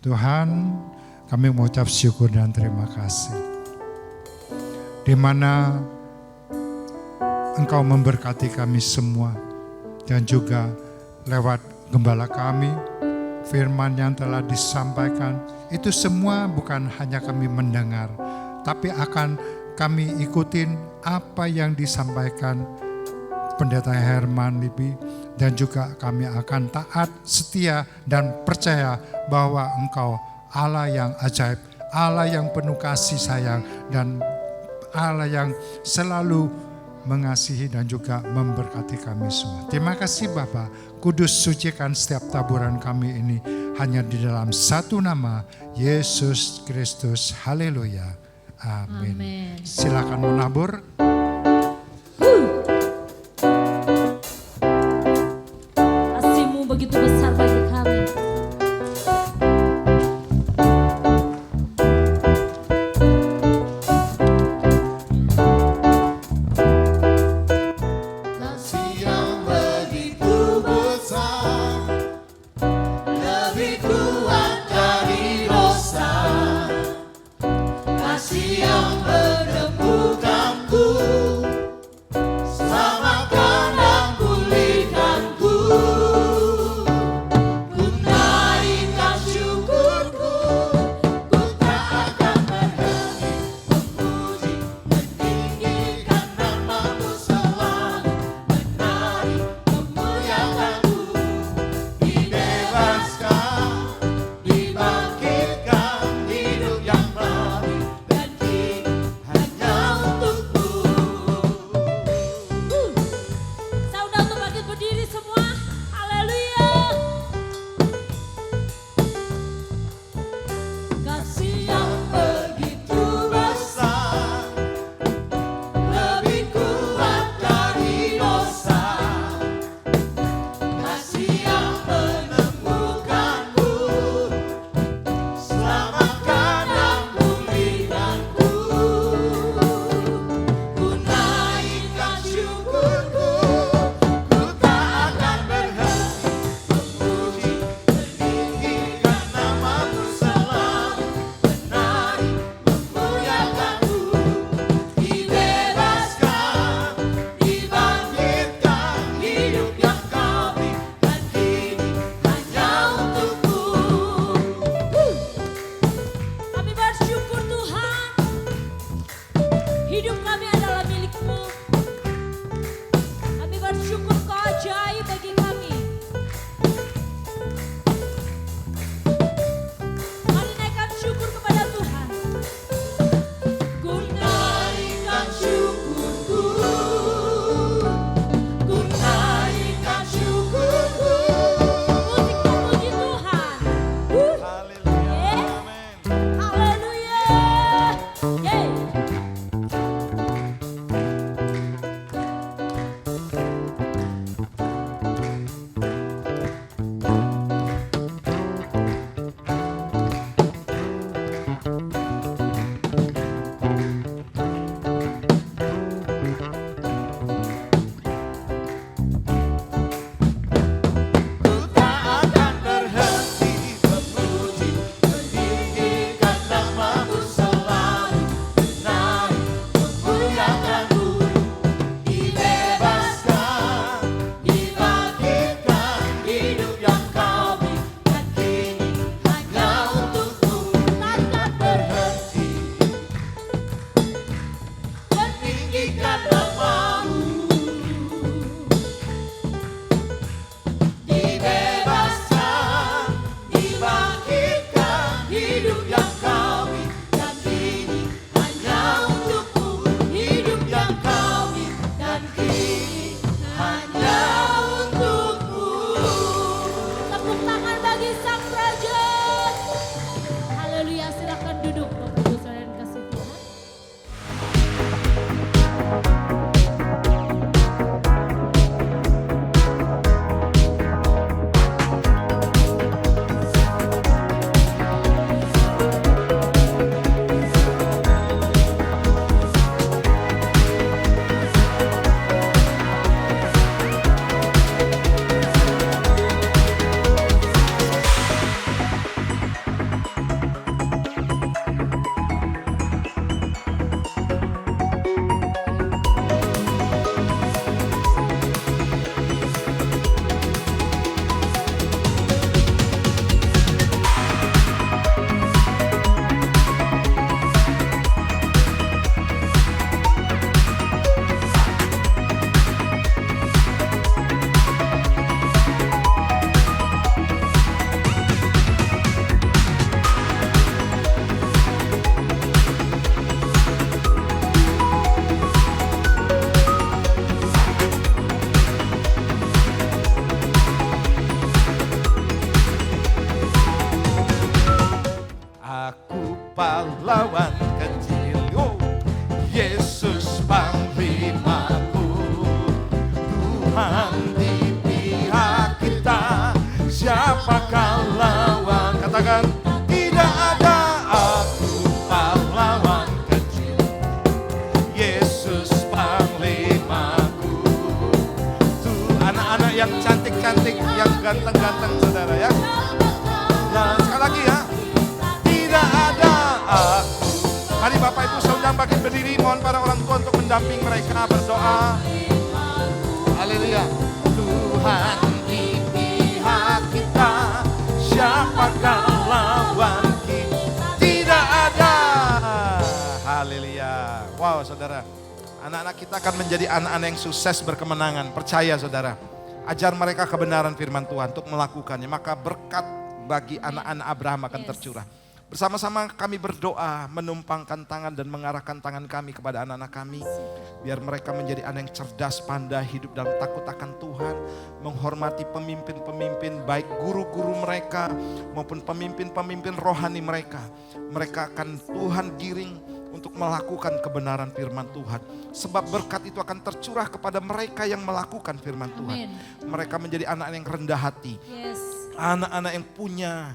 Tuhan, kami mengucap syukur dan terima kasih. Di mana Engkau memberkati kami semua dan juga lewat gembala kami, firman yang telah disampaikan, itu semua bukan hanya kami mendengar, tapi akan kami ikutin apa yang disampaikan Pendeta Herman Lipi, dan juga kami akan taat, setia, dan percaya bahwa Engkau Allah yang ajaib, Allah yang penuh kasih sayang, dan Allah yang selalu mengasihi dan juga memberkati kami semua. Terima kasih Bapa, kudus sucikan setiap taburan kami ini hanya di dalam satu nama, Yesus Kristus. Haleluya. Amin. Amin. Silakan menabur. Kasih-Mu begitu besar bagi kami. Tepuk tangan bagi Sang Raja. Haleluya, silakan duduk Bapak Ibu Saudara yang kasih Tuhan. Aku pahlawan kecil, oh, Yesus panglimaku. Tuhan di pihak kita, siapakah lawan? Katakan, tidak ada. Aku pahlawan kecil, Yesus panglimaku. Tuh anak-anak yang cantik-cantik, yang ganteng-ganteng saudara ya. Nah sekali lagi ya. Tidak ada aku. Mari Bapak Ibu Saudara bangkit berdiri, mohon para orang tua untuk mendamping mereka berdoa. Haleluya. Tuhan di pihak kita, siapakah lawan kita? Tidak ada. Haleluya. Wow saudara, anak-anak kita akan menjadi anak-anak yang sukses berkemenangan. Percaya saudara, ajar mereka kebenaran firman Tuhan untuk melakukannya. Maka berkat bagi anak-anak Abraham akan tercurah. Bersama-sama kami berdoa, menumpangkan tangan dan mengarahkan tangan kami kepada anak-anak kami. Biar mereka menjadi anak yang cerdas, pandai, hidup dalam takut akan Tuhan. Menghormati pemimpin-pemimpin, baik guru-guru mereka maupun pemimpin-pemimpin rohani mereka. Mereka akan Tuhan giring untuk melakukan kebenaran firman Tuhan. Sebab berkat itu akan tercurah kepada mereka yang melakukan firman Tuhan. Mereka menjadi anak-anak yang rendah hati. Anak-anak yang punya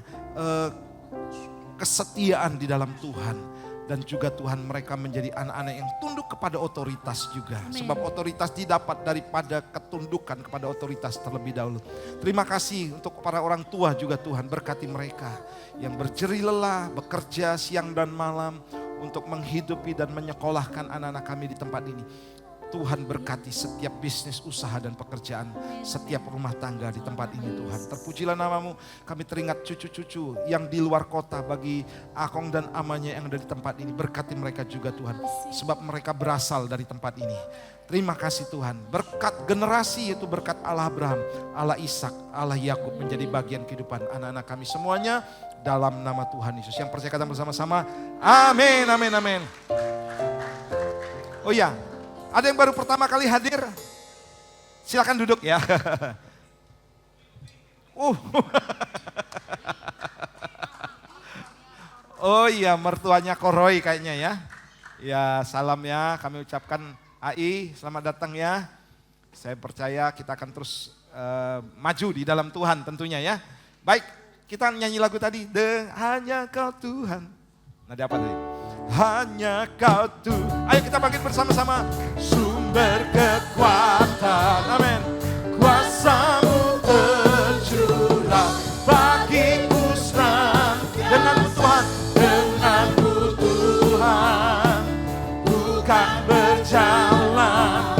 kesetiaan di dalam Tuhan. Dan juga Tuhan mereka menjadi anak-anak yang tunduk kepada otoritas juga. Sebab otoritas didapat daripada ketundukan kepada otoritas terlebih dahulu. Terima kasih untuk para orang tua juga Tuhan, berkati mereka. Yang berjerih lelah, bekerja siang dan malam untuk menghidupi dan menyekolahkan anak-anak kami di tempat ini. Tuhan berkati setiap bisnis, usaha dan pekerjaan, setiap rumah tangga di tempat ini Tuhan. Terpujilah namamu, kami teringat cucu-cucu yang di luar kota bagi Akong dan Amanya yang ada di tempat ini. Berkati mereka juga Tuhan, sebab mereka berasal dari tempat ini. Terima kasih Tuhan, berkat generasi itu berkat Allah Abraham, Allah Ishak, Allah Yakub menjadi bagian kehidupan anak-anak kami semuanya. Dalam nama Tuhan Yesus, yang percaya kata bersama-sama, amin, amin, amin. Oh ya, ada yang baru pertama kali hadir? Silakan duduk ya. Oh iya, mertuanya Koroi kayaknya ya. Ya, salam ya, kami ucapkan AI, selamat datang ya. Saya percaya kita akan terus maju di dalam Tuhan tentunya ya. Baik, kita nyanyi lagu tadi, hanya Kau Tuhan. Nada apa tadi? Hanya Kau Tuhan. Ayo kita bangkit bersama-sama. Sumber kekuatan, amin. Kuasa-Mu tercurah bagiku sekarang. Denganmu Tuhan, denganmu Tuhan, bukan berjalan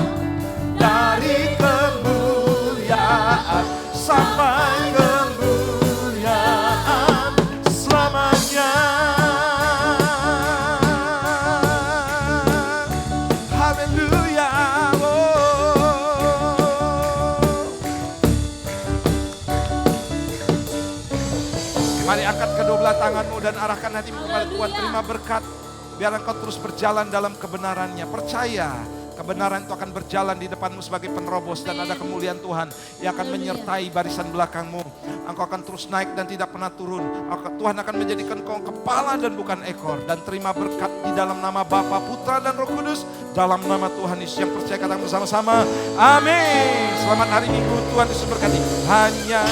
dari kemuliaan sampai kemuliaan selamanya. Haleluya. Angkat kedua belah tanganmu dan arahkan hatimu kepada Tuhan. Terima berkat. Biar engkau terus berjalan dalam kebenarannya. Percaya kebenaran itu akan berjalan di depanmu sebagai penerobos. Dan ada kemuliaan Tuhan yang akan menyertai barisan belakangmu. Engkau akan terus naik dan tidak pernah turun. Tuhan akan menjadikan engkau kepala dan bukan ekor. Dan terima berkat di dalam nama Bapa, Putra dan Roh Kudus. Dalam nama Tuhan Yesus yang percaya katakan bersama-sama. Amin. Selamat hari Minggu. Tuhan Yesus berkati. Hanya